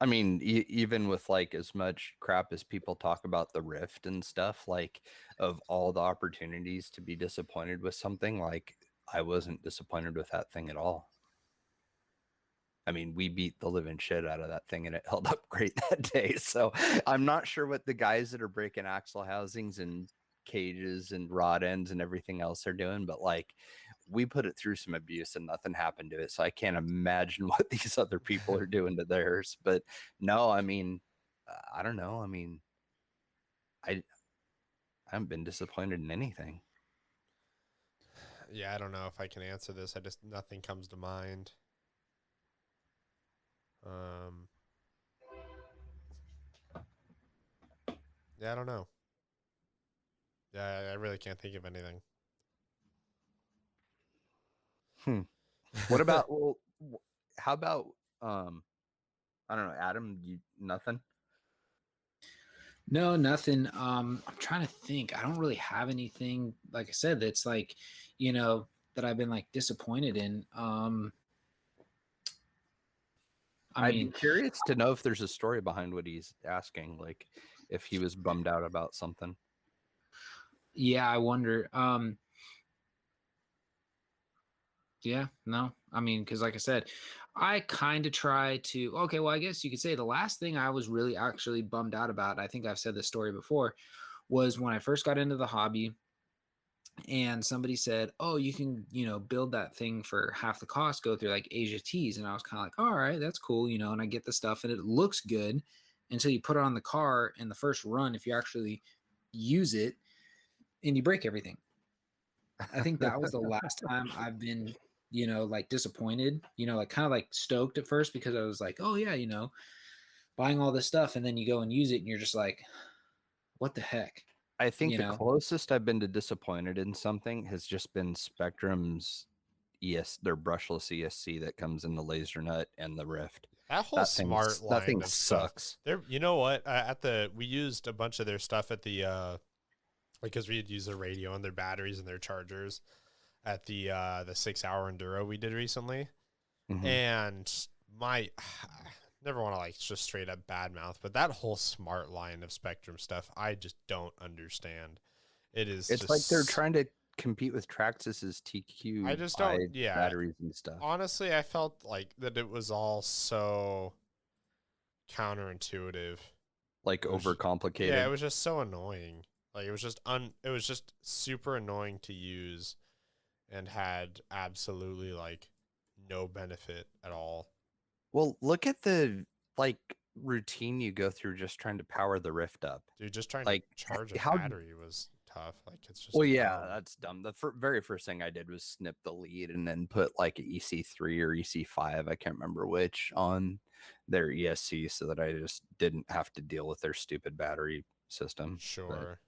I mean, even with like as much crap as people talk about the Rift and stuff, like of all the opportunities to be disappointed with something, like I wasn't disappointed with that thing at all. I mean, we beat the living shit out of that thing and it held up great that day. So I'm not sure what the guys that are breaking axle housings and cages and rod ends and everything else are doing, but like we put it through some abuse and nothing happened to it. So I can't imagine what these other people are doing to theirs. But no, I mean, I don't know. I mean, I haven't been disappointed in anything. Yeah, I don't know if I can answer this. Nothing comes to mind. Yeah, I don't know. Yeah, I really can't think of anything. What about, well, how about, I don't know, Adam, nothing? No, nothing. I'm trying to think. I don't really have anything, like I said, that's like, that I've been like disappointed in. I'd be curious to know if there's a story behind what he's asking, like if he was bummed out about something. Yeah, I wonder. Yeah, no, I mean, because like I said, I kind of try to. Okay, well, I guess you could say the last thing I was really actually bummed out about, I think I've said this story before, was when I first got into the hobby and somebody said, "Oh, you can, build that thing for half the cost, go through like Asia Tees." And I was kind of like, "All right, that's cool," and I get the stuff and it looks good until you put it on the car in the first run, if you actually use it, and you break everything. I think that was the last time I've been, like disappointed, like kind of like stoked at first because I was like, "Oh yeah, buying all this stuff," and then you go and use it and you're just like, "What the heck?" I think the closest I've been to disappointed in something has just been Spectrum's their brushless ESC that comes in the laser nut and the Rift. That whole smart line of sucks. There, you know what? We used a bunch of their stuff at the because we had used their radio and their batteries and their chargers at the 6-hour enduro we did recently. Mm-hmm. And my never want to like just straight up badmouth, but that whole smart line of Spectrum stuff, I just don't understand. It's just like they're trying to compete with Traxxas's TQ. I just don't. Yeah, batteries and stuff. Honestly, I felt like that it was all so counterintuitive, like overcomplicated. Yeah, it was just so annoying. Like it was just super annoying to use, and had absolutely like no benefit at all. Well, look at the like routine you go through just trying to power the Rift up. Dude, just trying like to charge a battery was tough. Like it's just Well, yeah, dumb. that's dumb. The very first thing I did was snip the lead and then put like a EC3 or EC5, I can't remember which, on their ESC so that I just didn't have to deal with their stupid battery system. But Sure.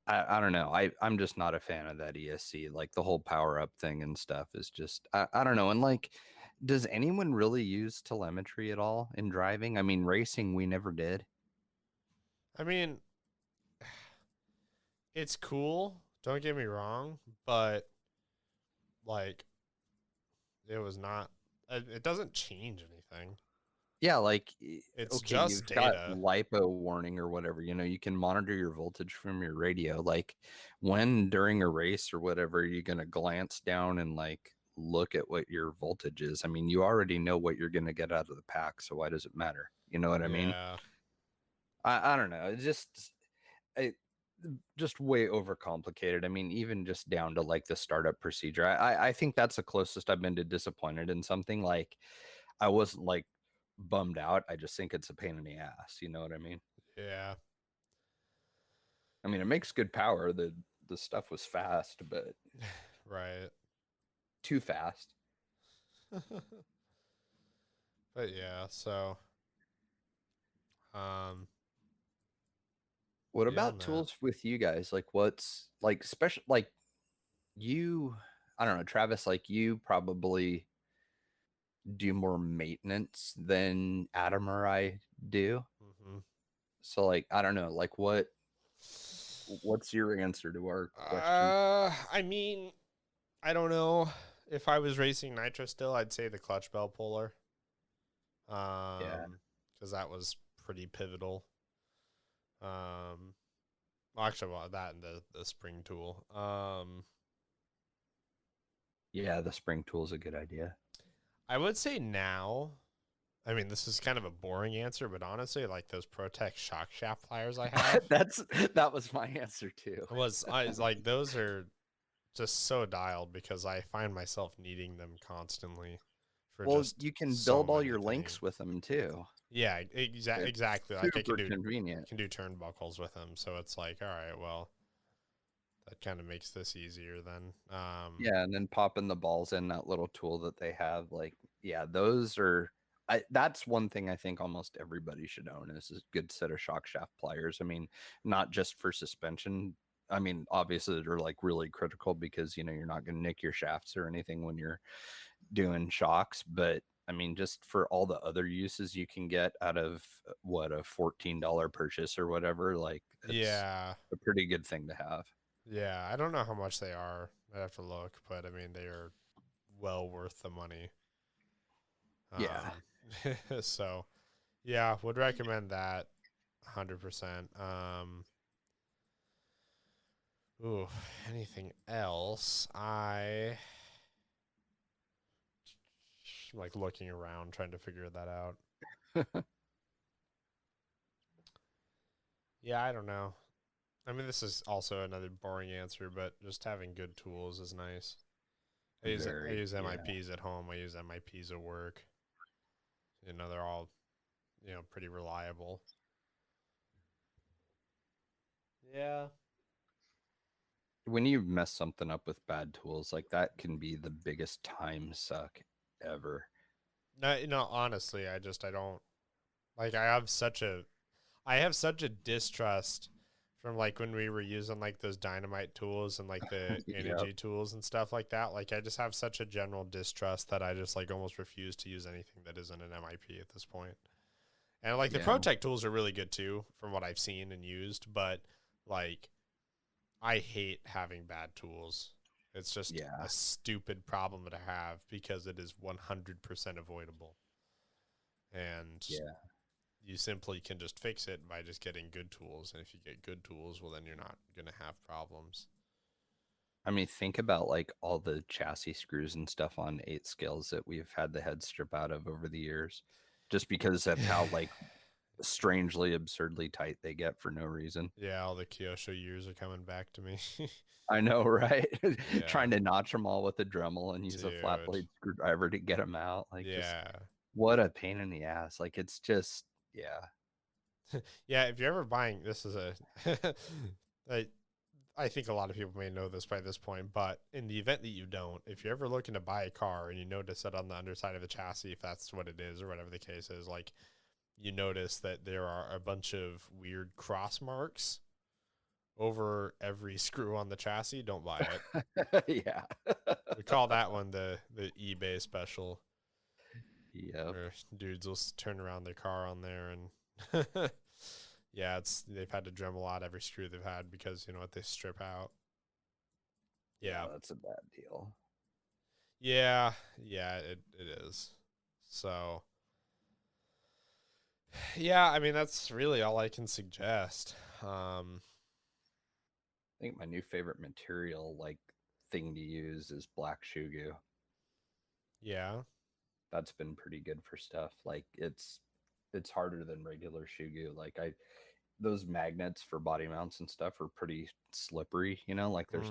I don't know. I'm just not a fan of that ESC. Like the whole power up thing and stuff is just I don't know. And like, does anyone really use telemetry at all in driving? I mean, racing we never did. I mean, it's cool. Don't get me wrong, but like, it was not. It doesn't change anything. Yeah, like It's okay, just you've got data. LiPo warning or whatever. You know, you can monitor your voltage from your radio. Like when during a race or whatever, you're gonna glance down and like look at what your voltage is. I mean, you already know what you're gonna get out of the pack, so why does it matter? You know what I mean? Yeah. I don't know. It's it just way overcomplicated. I mean, even just down to like the startup procedure. I think that's the closest I've been to disappointed in something. Like I wasn't like bummed out. I just think it's a pain in the ass. You know what I mean? Yeah. I mean, it makes good power. The stuff was fast, but Right. too fast. But yeah, so um What beyond about that, tools with you guys? Like what's like special like you I don't know, Travis, like you probably do more maintenance than Adam or I do. mhm. So like I don't know, like what's your answer to our question? I mean, I don't know. If I was racing nitro still, I'd say the clutch bell puller. Yeah. Because that was pretty pivotal. Well, actually, well, that and the spring tool. Yeah, the spring tool is a good idea. I would say now. I mean, this is kind of a boring answer, but honestly, like those Protect shock shaft pliers I have That was my answer too. I was like those are just so dialed because I find myself needing them constantly for Well, just you can so build all many your things. links with them too. Yeah, It's exactly. Like I super convenient. can do turnbuckles with them, so it's like, all right, well, that kind of makes this easier then. Yeah, and then popping the balls in that little tool that they have, like, yeah, those are. That's one thing I think almost everybody should own is a good set of shock shaft pliers. I mean, not just for suspension. I mean, obviously they're like really critical because you know you're not going to nick your shafts or anything when you're doing shocks, but I mean, just for all the other uses you can get out of what a $14 purchase or whatever, like it's Yeah, a pretty good thing to have. yeah. I don't know how much they are. I have to look, but I mean, they are well worth the money. Yeah. So yeah, would recommend that 100%. Ooh, anything else? I'm like looking around trying to figure that out. Yeah, I don't know. I mean, this is also another boring answer, but just having good tools is nice. I use Yeah. MIPs at home. I use MIPs at work. You know, they're all, pretty reliable. Yeah. When you mess something up with bad tools, like that can be the biggest time suck ever. No, honestly, I don't like I have such a distrust from like when we were using like those dynamite tools and like the Yep. energy tools and stuff like that. Like I just have such a general distrust that I just like almost refuse to use anything that isn't an MIP at this point. And like the Yeah. Protect tools are really good too, from what I've seen and used, but like I hate having bad tools. It's just Yeah. a stupid problem to have because it is 100% avoidable. And Yeah. you simply can just fix it by just getting good tools. And if you get good tools, well, then you're not going to have problems. I mean, think about like all the chassis screws and stuff on 8 scales that we've had the head strip out of over the years, just because of how like strangely, absurdly tight they get for no reason. Yeah, all the Kyosho years are coming back to me. I know, right? Yeah. Trying to notch them all with a Dremel and use a flat Dude. blade screwdriver to get them out. Like, just Yeah. what a pain in the ass. Like, it's just, yeah. Yeah, if you're ever buying, this is a like I think a lot of people may know this by this point, but in the event that you don't, if you're ever looking to buy a car and you notice that on the underside of the chassis, if that's what it is or whatever the case is, like you notice that there are a bunch of weird cross marks over every screw on the chassis, don't buy it. Yeah. We call that one the eBay special. Yep. Where dudes will turn around their car on there and yeah, they've had to Dremel out every screw they've had because you know what, they strip out. Yeah. That's a bad deal. Yeah, it is. So yeah, I mean that's really all I can suggest. I think my new favorite material, like thing to use, is black shoe goo. Yeah. That's been pretty good for stuff. Like it's harder than regular shoe goo. Like those magnets for body mounts and stuff are pretty slippery. You know, like there's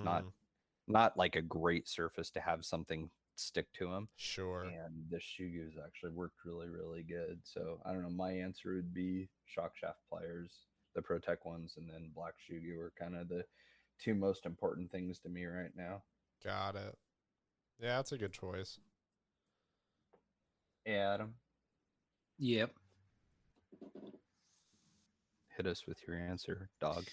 not like a great surface to have something stick to them. Sure. And the shoe goo's actually worked really, really good. So I don't know. My answer would be shock shaft pliers, the Protec ones, and then black shoe goo are kind of the two most important things to me right now. Got it. Yeah, that's a good choice. Yeah, Adam, Yep. hit us with your answer, dog.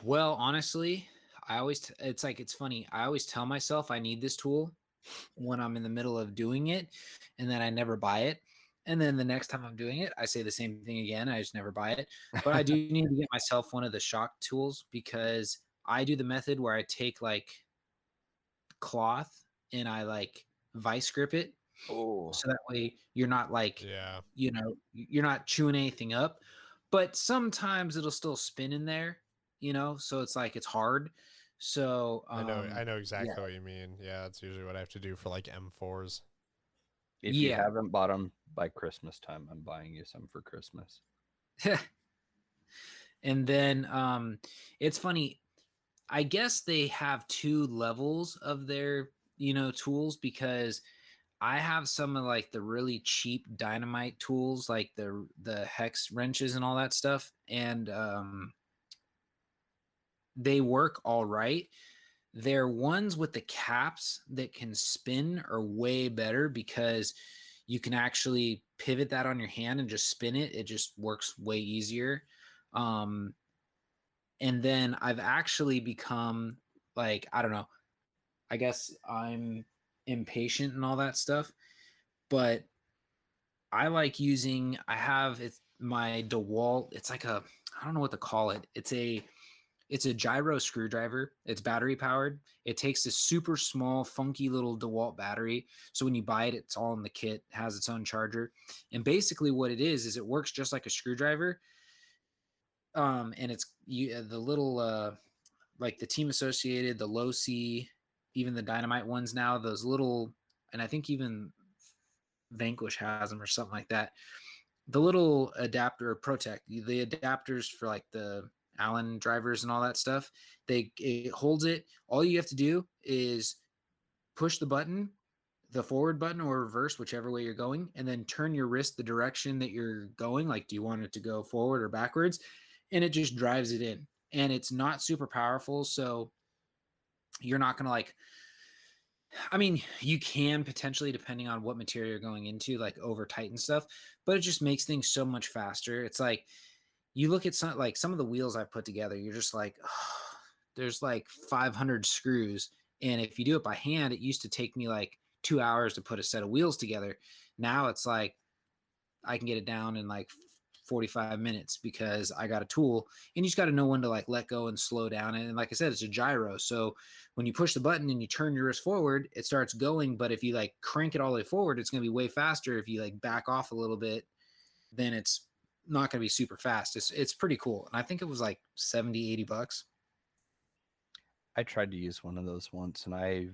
Well, honestly, it's funny. I always tell myself I need this tool when I'm in the middle of doing it, and then I never buy it. And then the next time I'm doing it, I say the same thing again. I just never buy it. But I do need to get myself one of the shock tools because I do the method where I take like cloth and I like vice grip it. Oh, So that way you're not like, Yeah. you're not chewing anything up, but sometimes it'll still spin in there, so it's like, it's hard. So, I know exactly yeah. what you mean. Yeah, that's usually what I have to do for like M4s. if you Yeah. haven't bought them by Christmas time, I'm buying you some for Christmas. And then, it's funny. I guess they have two levels of their, tools because I have some of like the really cheap dynamite tools, like the hex wrenches and all that stuff, and they work all right. They're ones with the caps that can spin are way better because you can actually pivot that on your hand and just spin it. It just works way easier. Um, and then I've actually become like, I don't know, I guess I'm impatient and all that stuff, but I have my DeWalt. It's like I don't know what to call it. It's a gyro screwdriver. It's battery powered. It takes this super small, funky little DeWalt battery. So when you buy it, it's all in the kit, has its own charger. And basically what it is it works just like a screwdriver. And the little, like the Team Associated, the Low C, even the Dynamite ones now, those little, and I think even Vanquish has them or something like that. The little adapter Protec, the adapters for like the Allen drivers and all that stuff, it holds it. All you have to do is push the button, the forward button or reverse, whichever way you're going, and then turn your wrist the direction that you're going. Like, do you want it to go forward or backwards? And it just drives it in. And it's not super powerful, so you're not going to like, I mean, you can potentially, depending on what material you're going into, like over tighten stuff, but it just makes things so much faster. It's like you look at some of the wheels I put together, you're just like, oh, there's like 500 screws. And if you do it by hand, it used to take me like 2 hours to put a set of wheels together. Now it's like I can get it down in like 45 minutes because I got a tool, and you just got to know when to like let go and slow down. And like I said, it's a gyro. So when you push the button and you turn your wrist forward, it starts going. But if you like crank it all the way forward, it's going to be way faster. If you like back off a little bit, then it's not going to be super fast. It's pretty cool. And I think it was like 70-80 bucks. I tried to use one of those once and I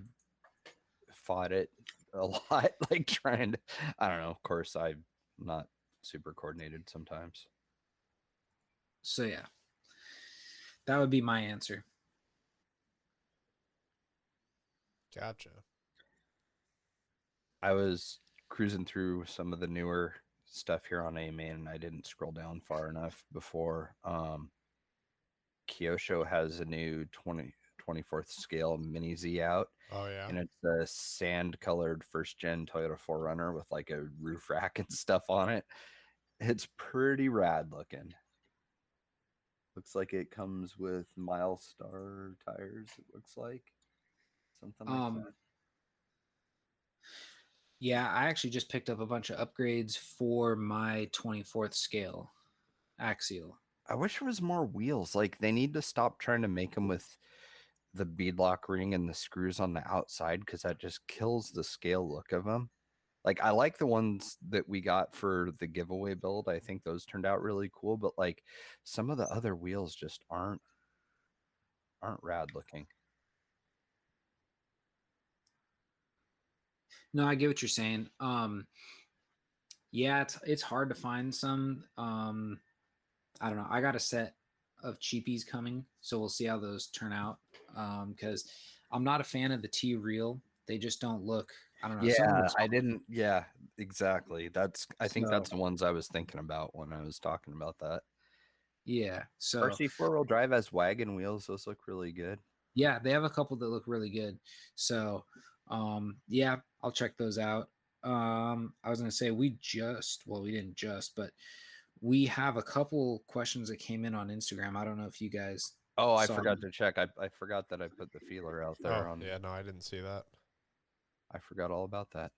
fought it a lot, like trying to, I don't know, of course, I'm not super coordinated sometimes. So yeah, that would be my answer. Gotcha. I was cruising through some of the newer stuff here on AMA and I didn't scroll down far enough before. Kyosho has a new 24th scale Mini Z out, Oh yeah. and it's a sand-colored first-gen Toyota 4Runner with like a roof rack and stuff on it. It's pretty rad looking. Looks like it comes with Milestar tires, it looks like. Something like that. Yeah, I actually just picked up a bunch of upgrades for my 24th scale axial. I wish there was more wheels. Like, they need to stop trying to make them with the beadlock ring and the screws on the outside, because that just kills the scale look of them. Like, I like the ones that we got for the giveaway build. I think those turned out really cool, but like some of the other wheels just aren't rad looking. No, I get what you're saying. Yeah, it's hard to find some. I don't know. I got a set of cheapies coming, so we'll see how those turn out. Because I'm not a fan of the T reel. They just don't look. I don't know. Some of Yeah, them I didn't. Yeah, exactly. I think that's so the ones I was thinking about when I was talking about that. yeah. So RC 4-wheel drive has wagon wheels. Those look really good. yeah, they have a couple that look really good. So yeah, I'll check those out. I was gonna say we didn't just, but we have a couple questions that came in on Instagram. I don't know if you guys Oh, I saw forgot them. to check. I forgot that I put the feeler out there Oh on. yeah. No, I didn't see that. I forgot all about that.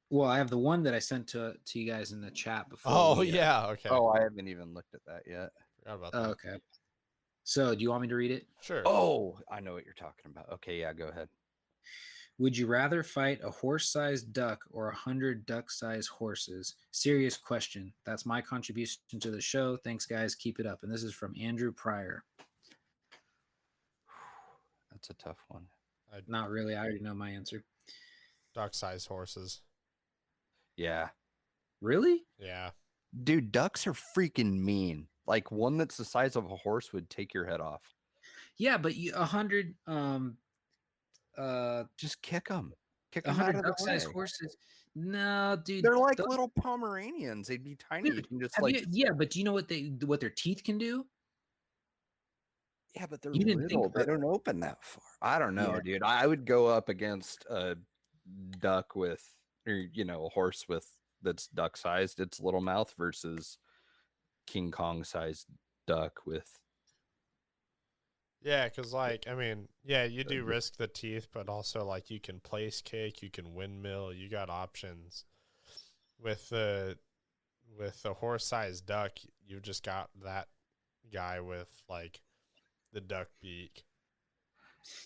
Well, I have the one that I sent to you guys in the chat before. Oh yeah. Okay. Oh, I haven't even looked at that yet. Forgot about Oh, that. okay. So, do you want me to read it? Sure. Oh, I know what you're talking about. Okay, yeah, go ahead. Would you rather fight a horse-sized duck or 100 duck-sized horses? Serious question. That's my contribution to the show. Thanks, guys. Keep it up. And this is from Andrew Pryor. That's a tough one. Not really. I already know my answer. Duck-sized horses. Yeah. Really? Yeah. Dude, ducks are freaking mean. Like, one that's the size of a horse would take your head off. Yeah, but 100 Just kick them. Kick them out 100 of the duck-sized way. horses. No, dude. They're like those- little Pomeranians. They'd be tiny. You dude, can just have like, you, yeah, but do you know what their teeth can do? yeah, but they're You didn't think little. They about don't open that far. I don't know, Yeah. dude. I would go up against a duck with, or a horse with that's duck sized, its little mouth, versus King Kong sized duck with. Yeah, because like I mean, yeah, you do risk the teeth, but also like you can place kick, you can windmill, you got options. With the horse-sized duck, you just got that guy with like the duck beak.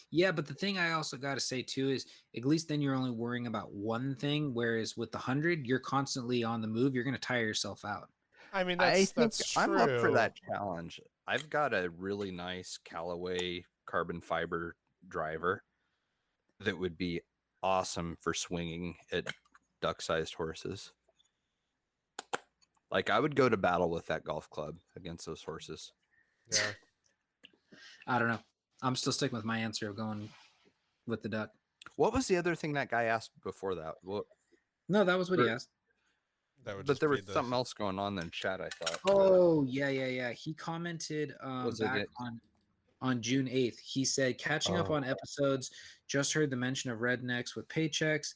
Yeah, but the thing I also got to say too is at least then you're only worrying about one thing, whereas with the 100, you're constantly on the move. You're going to tire yourself out. I mean, I think that's true. I'm up for that challenge. I've got a really nice Callaway carbon fiber driver that would be awesome for swinging at duck-sized horses. Like, I would go to battle with that golf club against those horses. Yeah. I don't know. I'm still sticking with my answer of going with the duck. What was the other thing that guy asked before that? What? No, that was what he asked. That would But just there be was something else going on in chat, I thought. Oh, yeah. He commented Was back it- on June 8th. He said, catching up Oh. on episodes, just heard the mention of rednecks with paychecks.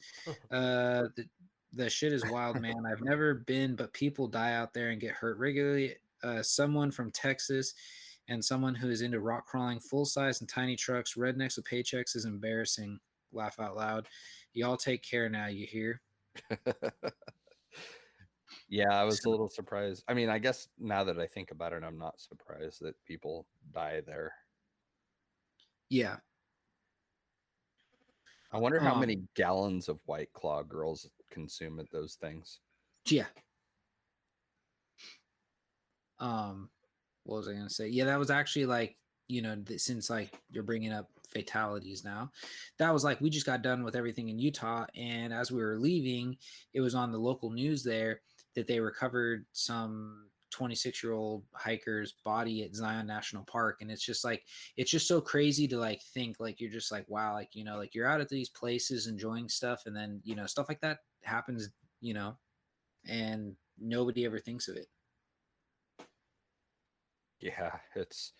The shit is wild, man. I've never been, but people die out there and get hurt regularly. Someone from Texas and someone who is into rock crawling, full size and tiny trucks, rednecks with paychecks is embarrassing. Laugh out loud. Y'all take care now, you hear? Yeah, I was a little surprised. I mean, I guess now that I think about it, I'm not surprised that people die there. Yeah. I wonder how many gallons of White Claw girls consume at those things. Yeah. What was I gonna say? Yeah, that was actually like, since like you're bringing up fatalities now, that was like we just got done with everything in Utah, and as we were leaving, it was on the local news there that they recovered some 26-year-old hiker's body at Zion National Park, and it's just so crazy to like think like you're just like wow, like like you're out at these places enjoying stuff, and then stuff like that happens, and nobody ever thinks of it. Yeah, it's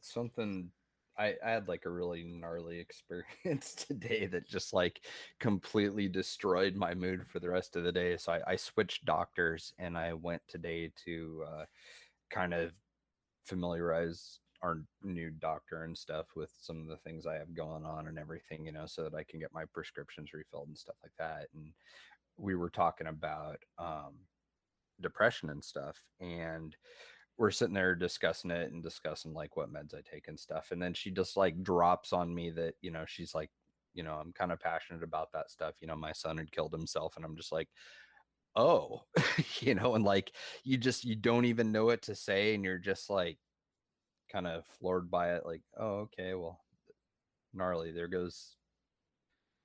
something I had like a really gnarly experience today that just like completely destroyed my mood for the rest of the day. So I switched doctors and I went today to kind of familiarize our new doctor and stuff with some of the things I have going on and everything, so that I can get my prescriptions refilled and stuff like that. And we were talking about depression and stuff, and we're sitting there discussing it and discussing like what meds I take and stuff. And then she just like drops on me that, she's like, I'm kind of passionate about that stuff. My son had killed himself, and I'm just like, oh, and like you don't even know what to say, and you're just like kind of floored by it, like, oh, okay, well, gnarly. There goes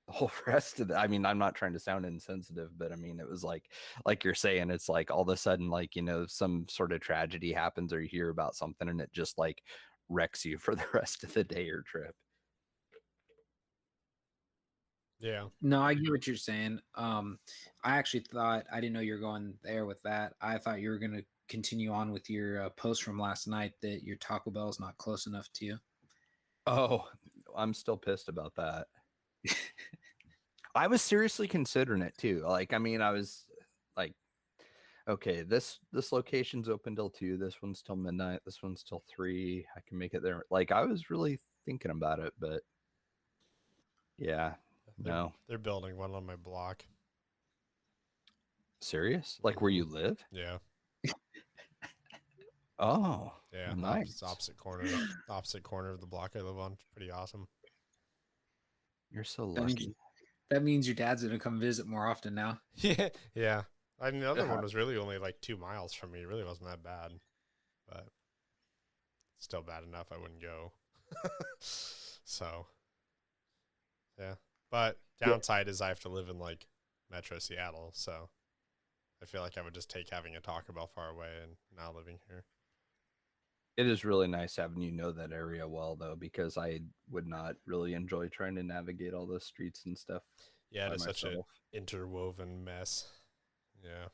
the whole rest of it. I mean, I'm not trying to sound insensitive, but I mean, it was like you're saying, it's like all of a sudden, like, some sort of tragedy happens, or you hear about something, and it just like wrecks you for the rest of the day or trip. Yeah. No, I get what you're saying. I actually thought, I didn't know you were going there with that. I thought you were going to continue on with your post from last night that your Taco Bell is not close enough to you. Oh, I'm still pissed about that. I was seriously considering it too. Like, I mean, I was like, okay, this location's open till 2, this one's till midnight, this one's till 3. I can make it there. Like, I was really thinking about it, but yeah, no. They're building one on my block. Serious? Like where you live? Yeah. Oh, Yeah. nice. Opposite corner of the block I live on. It's pretty awesome. You're so lucky. That means your dad's gonna come visit more often now. Yeah. Yeah. I mean, the other one was really only like 2 miles from me. It really wasn't that bad, but still bad enough I wouldn't go. So, yeah. But downside is I have to live in like Metro Seattle, so I feel like I would just take having a Taco Bell far away and now living here. It is really nice having that area well, though, because I would not really enjoy trying to navigate all those streets and stuff. Yeah, it is such an interwoven mess. Yeah.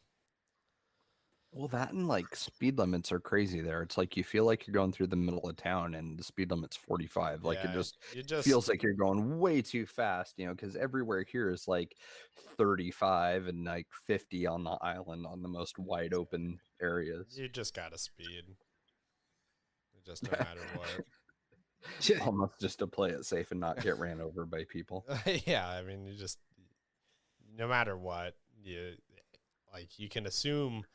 Well, that and like speed limits are crazy there. It's like you feel like you're going through the middle of town and the speed limit's 45. Like Yeah, it just feels like you're going way too fast, because everywhere here is like 35 and like 50 on the island on the most wide open areas. You just gotta speed. Just no matter what. Almost just to play it safe and not get ran over by people. Yeah, I mean, you just, no matter what, you can assume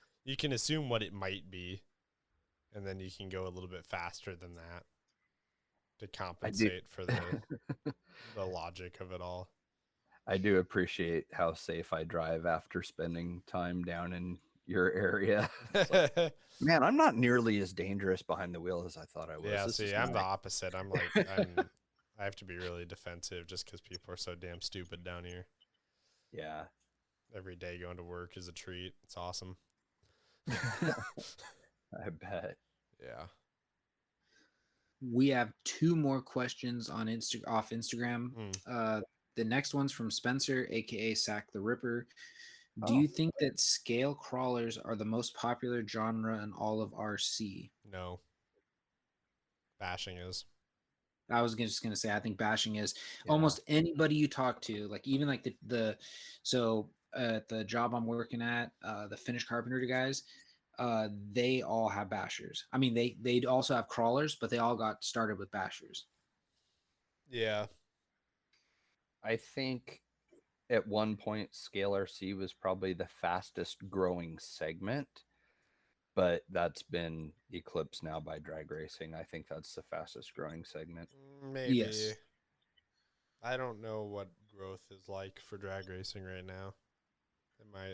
what it might be, and then you can go a little bit faster than that to compensate for the logic of it all. I do appreciate how safe I drive after spending time down in your area. Like, man, I'm not nearly as dangerous behind the wheel as I thought I was. Yeah, see, I'm the opposite. I'm like, I have to be really defensive just because people are so damn stupid down here. Yeah. Every day going to work is a treat. It's awesome. I bet. Yeah. We have 2 more questions on off Instagram. The next one's from Spencer, aka Sack the Ripper. Do you think that scale crawlers are the most popular genre in all of RC? No. Bashing is. I was just gonna say I think bashing is. Almost anybody you talk to, like even like the job I'm working at, the finished carpenter guys, they all have bashers. I mean, they also have crawlers, but they all got started with bashers. Yeah. I think at one point Scale RC was probably the fastest growing segment, but that's been eclipsed now by drag racing. I think that's the fastest growing segment. Maybe. Yes. I don't know what growth is like for drag racing right now.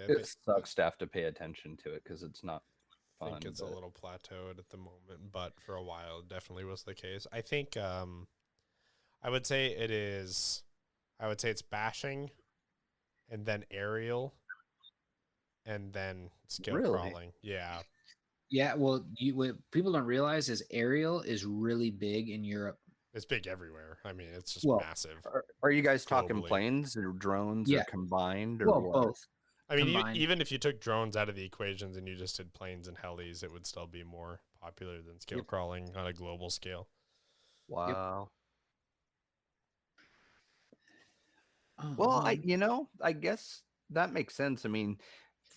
It sucks to have to pay attention to it because it's not fun. I think it's a little plateaued at the moment, but for a while it definitely was the case. I think I would say it's bashing and then aerial and then scale crawling. Yeah. Yeah, well, what people don't realize is aerial is really big in Europe. It's big everywhere. I mean, it's just massive. Are you guys talking planes or drones or combined or what? Both. I mean, even if you took drones out of the equations and you just did planes and helis, it would still be more popular than scale crawling on a global scale. Wow. Oh, Well, man. I guess that makes sense. I mean,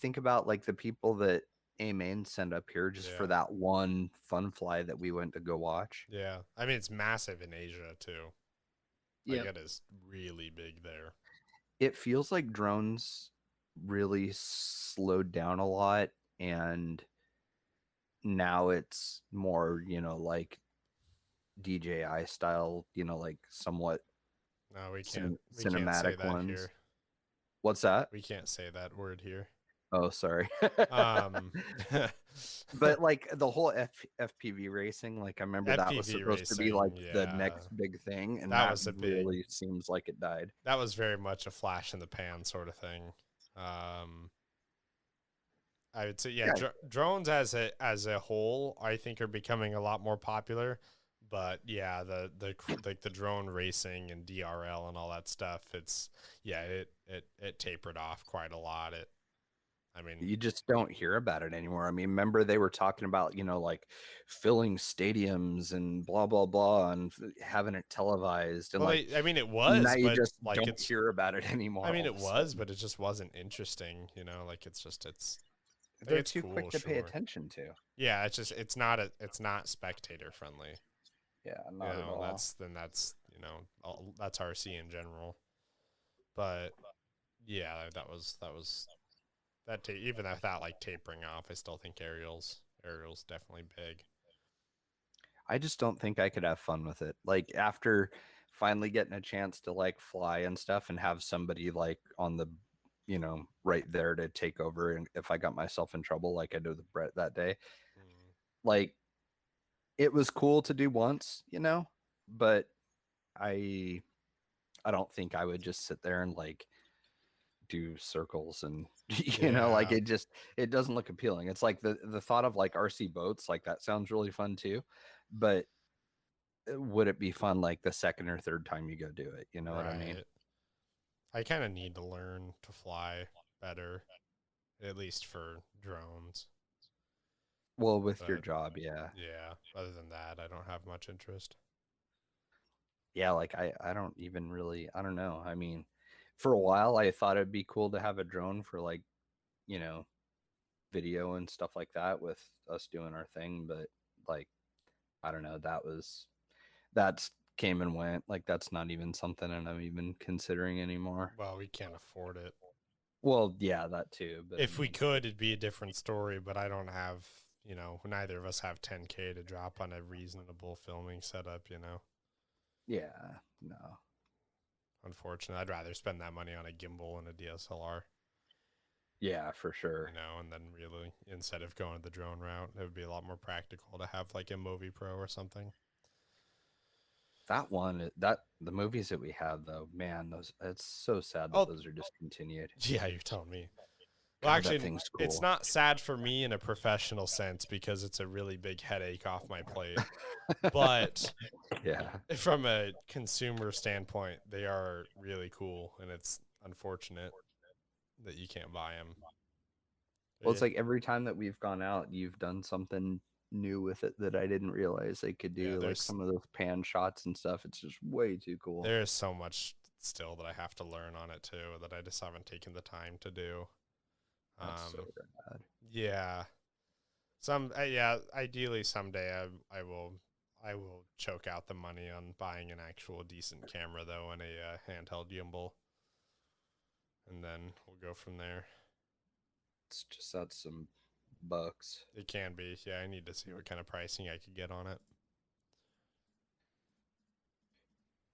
think about like the people that Amen sent up here just for Yeah. that one fun fly that we went to go watch. Yeah. I mean, it's massive in Asia too. Like Yep. it is really big there. It feels like drones really slowed down a lot, and now it's more, like DJI style, like somewhat No, we can't say cinematic that ones. here. What's that? We can't say that word here. Oh, sorry. Um, But like the whole FPV racing, like I remember that was FPV supposed to be like racing, the yeah, next big thing, and that that was a big. really seems like it died. That was very much a flash in the pan sort of thing. Um, I would say, yeah, Yeah, drones as a whole, I think are becoming a lot more popular. But yeah, like the drone racing and DRL and all that stuff, it tapered off quite a lot. I mean, you just don't hear about it anymore. I mean, remember they were talking about, like filling stadiums and blah blah blah and having it televised, and well, like I mean, it now was, you but just like don't hear about it anymore I mean, all it of a was, sudden. but it just wasn't interesting. Like it's like They're it's too cool, quick to pay sure. attention to. Yeah, it's not spectator friendly. Yeah, not at all. That's RC in general. But yeah, even without like tapering off, I still think aerials definitely big. I just don't think I could have fun with it. Like after finally getting a chance to like fly and stuff and have somebody like on the, right there to take over, and if I got myself in trouble like I did with Brett that day, Mm. like it was cool to do once, but I I don't think I would just sit there and like do circles and like Yeah, it doesn't look appealing. It's like the thought of like RC boats, like that sounds really fun too, but would it be fun like the second or third time you go do it? You know what I mean? right. I kind of need to learn to fly better, at least for drones. Well, with your But job, yeah. yeah, other than that, I don't have much interest. Yeah, like I don't even really, I don't know. I mean, for a while I thought it'd be cool to have a drone for like, you know, video and stuff like that with us doing our thing, but like I don't know, that's came and went. Like that's not even something that I'm even considering anymore. Well, we can't afford it. Well, yeah, that too, but I If we mean, could, it'd be a different story, but I don't have, neither of us have 10K to drop on a reasonable filming setup. yeah, no. Unfortunately, I'd rather spend that money on a gimbal and a DSLR, Yeah, for sure. and then really, instead of going the drone route, it would be a lot more practical to have like a Movi Pro or something. That one, that the movies that we have though, man, those it's so sad that Oh, those are discontinued. yeah, you're telling me. Well, God, that actually, thing's it's cool. not sad for me in a professional sense because it's a really big headache off my plate. But Yeah. from a consumer standpoint, they are really cool, and it's unfortunate that you can't buy them. Well, it's like every time that we've gone out, you've done something new with it that I didn't realize they could Yeah, do. Like some of those pan shots and stuff. It's just way too cool. there is so much still that I have to learn on it too that I just haven't taken the time to do. That's so Um, rad. yeah, ideally someday I will choke out the money on buying an actual decent camera though and a handheld gimbal, and then we'll go from there. It's just that's some bucks. It can be, yeah. I need to see what kind of pricing I could get on it.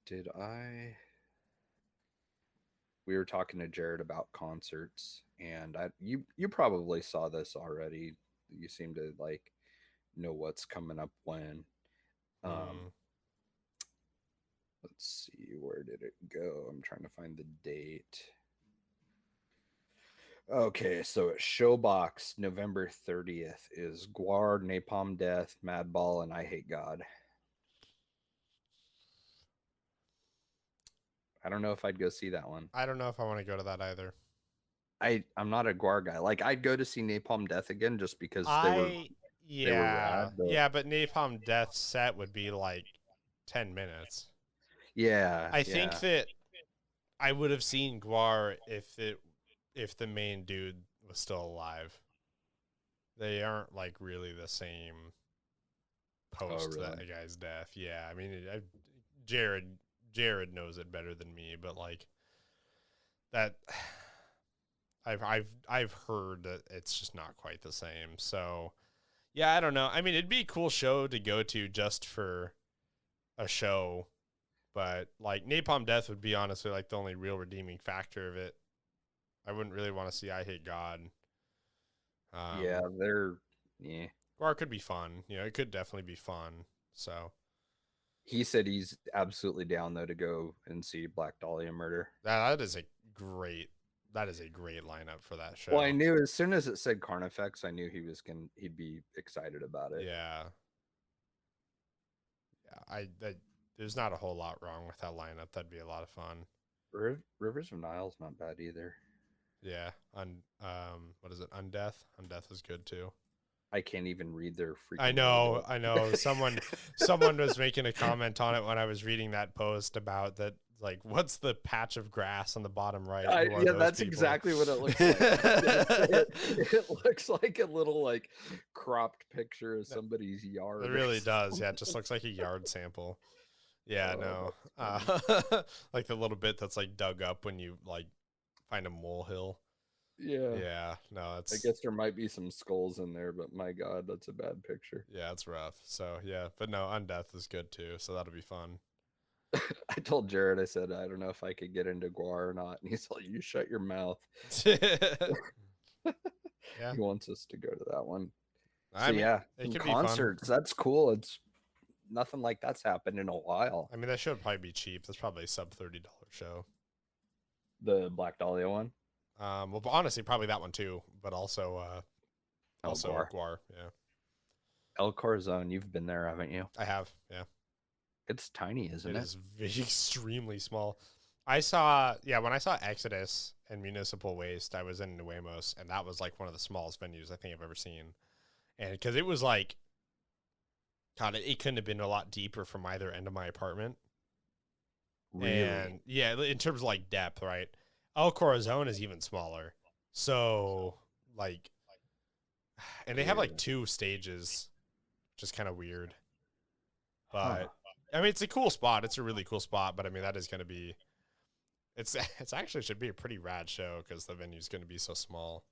Did I? We were talking to Jared about concerts, and you probably saw this already. You seem to like know what's coming up when. Um, Mm. let's see, where did it go? I'm trying to find the date. Okay, so at Showbox, November 30th is Guar, Napalm Death, Madball, and I Hate God. I don't know if I'd go see that one. I don't know if I want to go to that either. I'm not a Guar guy. Like I'd go to see Napalm Death again just because they were Yeah, rad. But yeah, but Napalm Death set would be like 10 minutes. Yeah. I think that I would have seen Guar if the main dude was still alive. They aren't like really the same post really? that guy's death. Yeah, I mean, Jared knows it better than me, but like that, I've heard that it's just not quite the same. So yeah, I don't know. I mean, it'd be a cool show to go to just for a show, but like Napalm Death would be honestly like the only real redeeming factor of it. I wouldn't really want to see I Hate God. Yeah, yeah. Guar could be fun. You know, it could definitely be fun. So He said he's absolutely down though to go and see Black Dahlia Murder. that is a great lineup for that show. Well, I knew as soon as it said Carnifex, I knew he'd be excited about it. Yeah. There's not a whole lot wrong with that lineup. That'd be a lot of fun. Rivers of Nile's not bad either. Yeah. What is it? Undeath? Undeath is good too. I can't even read their freaking. I know. Someone was making a comment on it when I was reading that post about that. Like, what's the patch of grass on the bottom right? Yeah, that's people? Exactly what it looks like. It looks like a little like cropped picture of somebody's yard. It really does. Yeah, it just looks like a yard sample. Yeah, no. Like the little bit that's like dug up when you like find a molehill. Yeah, no, it's. I guess there might be some skulls in there, but my God, that's a bad picture. Yeah, it's rough. So yeah, but no, Undeath is good too. So that'll be fun. I told Jared, I said, I don't know if I could get into Guar or not, and he's like, "You shut your mouth." Yeah, he wants us to go to that one. I mean, yeah, it could concerts. Be fun. That's cool. It's nothing like that's happened in a while. I mean, that should probably be cheap. That's probably a sub $30 show. The Black Dahlia one. Well, honestly, probably that one too, but also Guar. Yeah. El Corazon, you've been there, haven't you? I have. Yeah. It's tiny, isn't it? It is extremely small. When I saw Exodus and Municipal Waste, I was in Nuevos, and that was like one of the smallest venues I think I've ever seen. And because it was like, God, it couldn't have been a lot deeper from either end of my apartment. Really? And yeah, in terms of like depth, right? El Corazon is even smaller. So like, and they have like 2 stages, which is kind of weird. But I mean, it's a cool spot. It's a really cool spot. But I mean, that is going to be, it's actually should be a pretty rad show because the venue's going to be so small.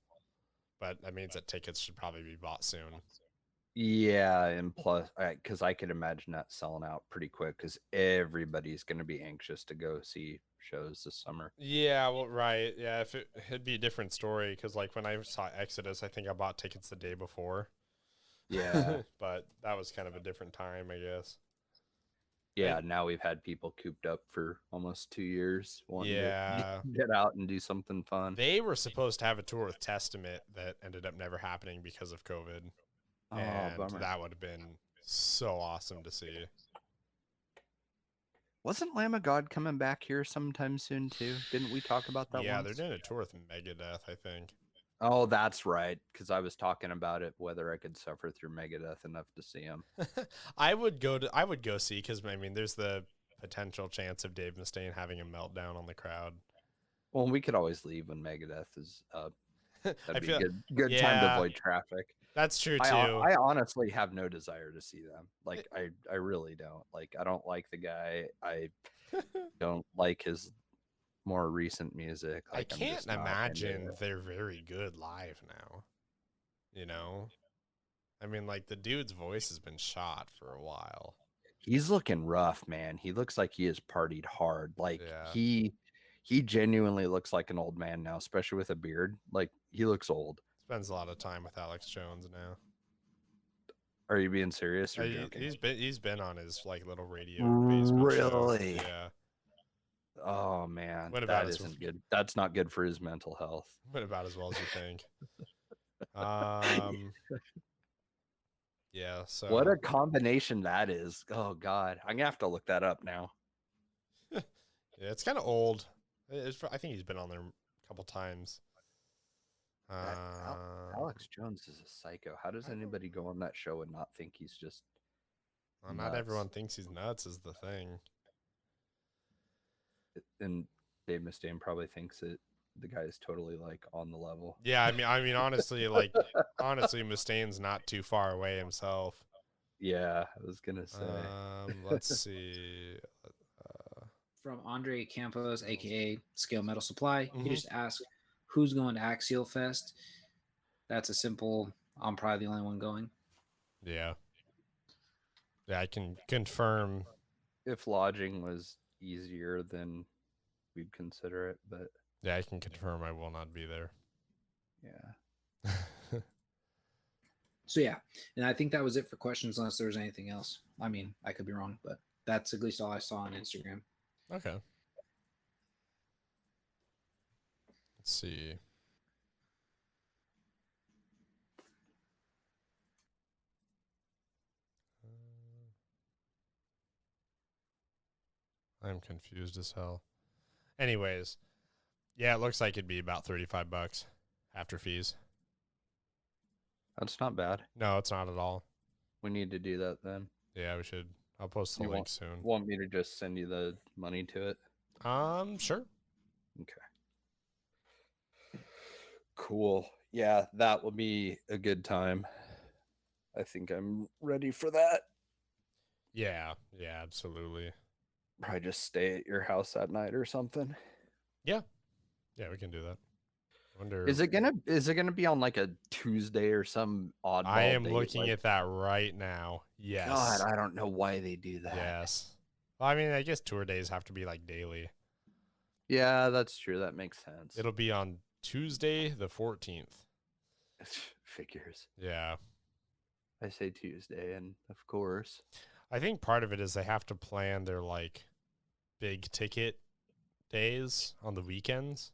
But that means that tickets should probably be bought soon. Yeah, and plus, because I could imagine that selling out pretty quick because everybody's going to be anxious to go see shows this summer. Yeah, well, right. Yeah, if it'd be a different story because like when I saw Exodus, I think I bought tickets the day before. Yeah. But that was kind of a different time, I guess. Yeah, now we've had people cooped up for almost 2 years wanting to get out and do something fun. They were supposed to have a tour with Testament that ended up never happening because of COVID. And bummer. That would have been so awesome to see. Wasn't Lamb of God coming back here sometime soon too? Didn't we talk about that? Yeah, once? they're doing a tour with Megadeth, I think. Oh, that's right. Because I was talking about it, whether I could suffer through Megadeth enough to see him. I would go see because I mean, there's the potential chance of Dave Mustaine having a meltdown on the crowd. Well, we could always leave when Megadeth is up. That'd be a good yeah, time to avoid traffic. That's true too. I honestly have no desire to see them. Like I really don't. Like I don't like the guy. I don't like his more recent music. Like, I can't imagine they're very good live now. You know? I mean, like the dude's voice has been shot for a while. He's looking rough, man. He looks like he has partied hard. Like yeah. he genuinely looks like an old man now, especially with a beard. Like he looks old. Spends a lot of time with Alex Jones now. Are you being serious or joking? He's been on his like little radio. Really? Show. Yeah. Oh man, that isn't good. That's not good for his mental health. But about as well as you think. Yeah. So what a combination that is. Oh God, I'm gonna have to look that up now. Yeah, it's kind of old. I think he's been on there a couple times. Alex Jones is a psycho. How does anybody go on that show and not think he's just Well, not everyone thinks he's nuts is the thing. And Dave Mustaine probably thinks that the guy is totally like on the level. Yeah, I mean, honestly, honestly, Mustaine's not too far away himself. Yeah, I was gonna say. Let's see. From Andre Campos, aka Scale Metal Supply, Mhm. he just asked, "Who's going to Axial Fest?" That's a simple. I'm probably the only one going. Yeah. Yeah, I can confirm. If lodging was easier, then we'd consider it. But Yeah, I can confirm I will not be there. yeah, So yeah, and I think that was it for questions, unless there was anything else. I mean, I could be wrong, but that's at least all I saw on Instagram. Okay. Let's see. I'm confused as hell. Anyways, yeah, it looks like it'd be about $35 after fees. that's not bad. No, it's not at all. We need to do that then. Yeah, we should. I'll post the You link soon. Want me to just send you the money to it? Sure. Okay. Cool. Yeah, that will be a good time. I think I'm ready for that. Yeah, absolutely. Probably just stay at your house that night or something. Yeah, we can do that. Wonder. Is it gonna be on like a Tuesday or some oddball I am date, looking like, at that right now. Yes. God, I don't know why they do that. Yes. Well, I mean, I guess tour days have to be like daily. Yeah, that's true. That makes sense. It'll be on Tuesday, the 14th. Figures. Yeah. I say Tuesday, and of course. I think part of it is they have to plan their like big ticket days on the weekends.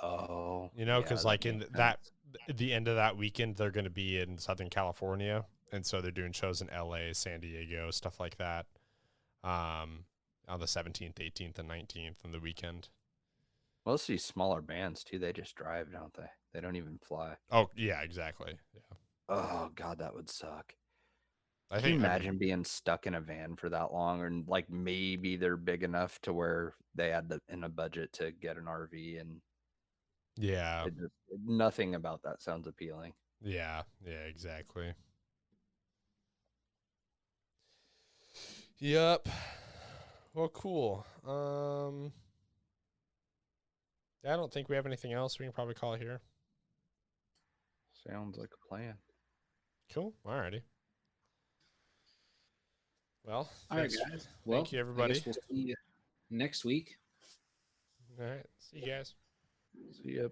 Oh, You know, yeah, because that like in makes that sense. the end of that weekend, they're going to be in Southern California, and so they're doing shows in LA, San Diego, stuff like that. On the 17th, 18th, and 19th on the weekend. Most of these smaller bands too, they just drive, don't they? They don't even fly. Oh yeah, exactly. Yeah. Oh God, that would suck. I Can you think. imagine being stuck in a van for that long, or like maybe they're big enough to where they had in a budget to get an RV, and Yeah. nothing about that sounds appealing. Yeah, exactly. Yep. Well, cool. I don't think we have anything else. We can probably call it here. Sounds like a plan. Cool. Alrighty. Well, All right, thanks. guys. Well, Thank you, everybody. I guess we'll see you next week. All right. See you guys. See ya.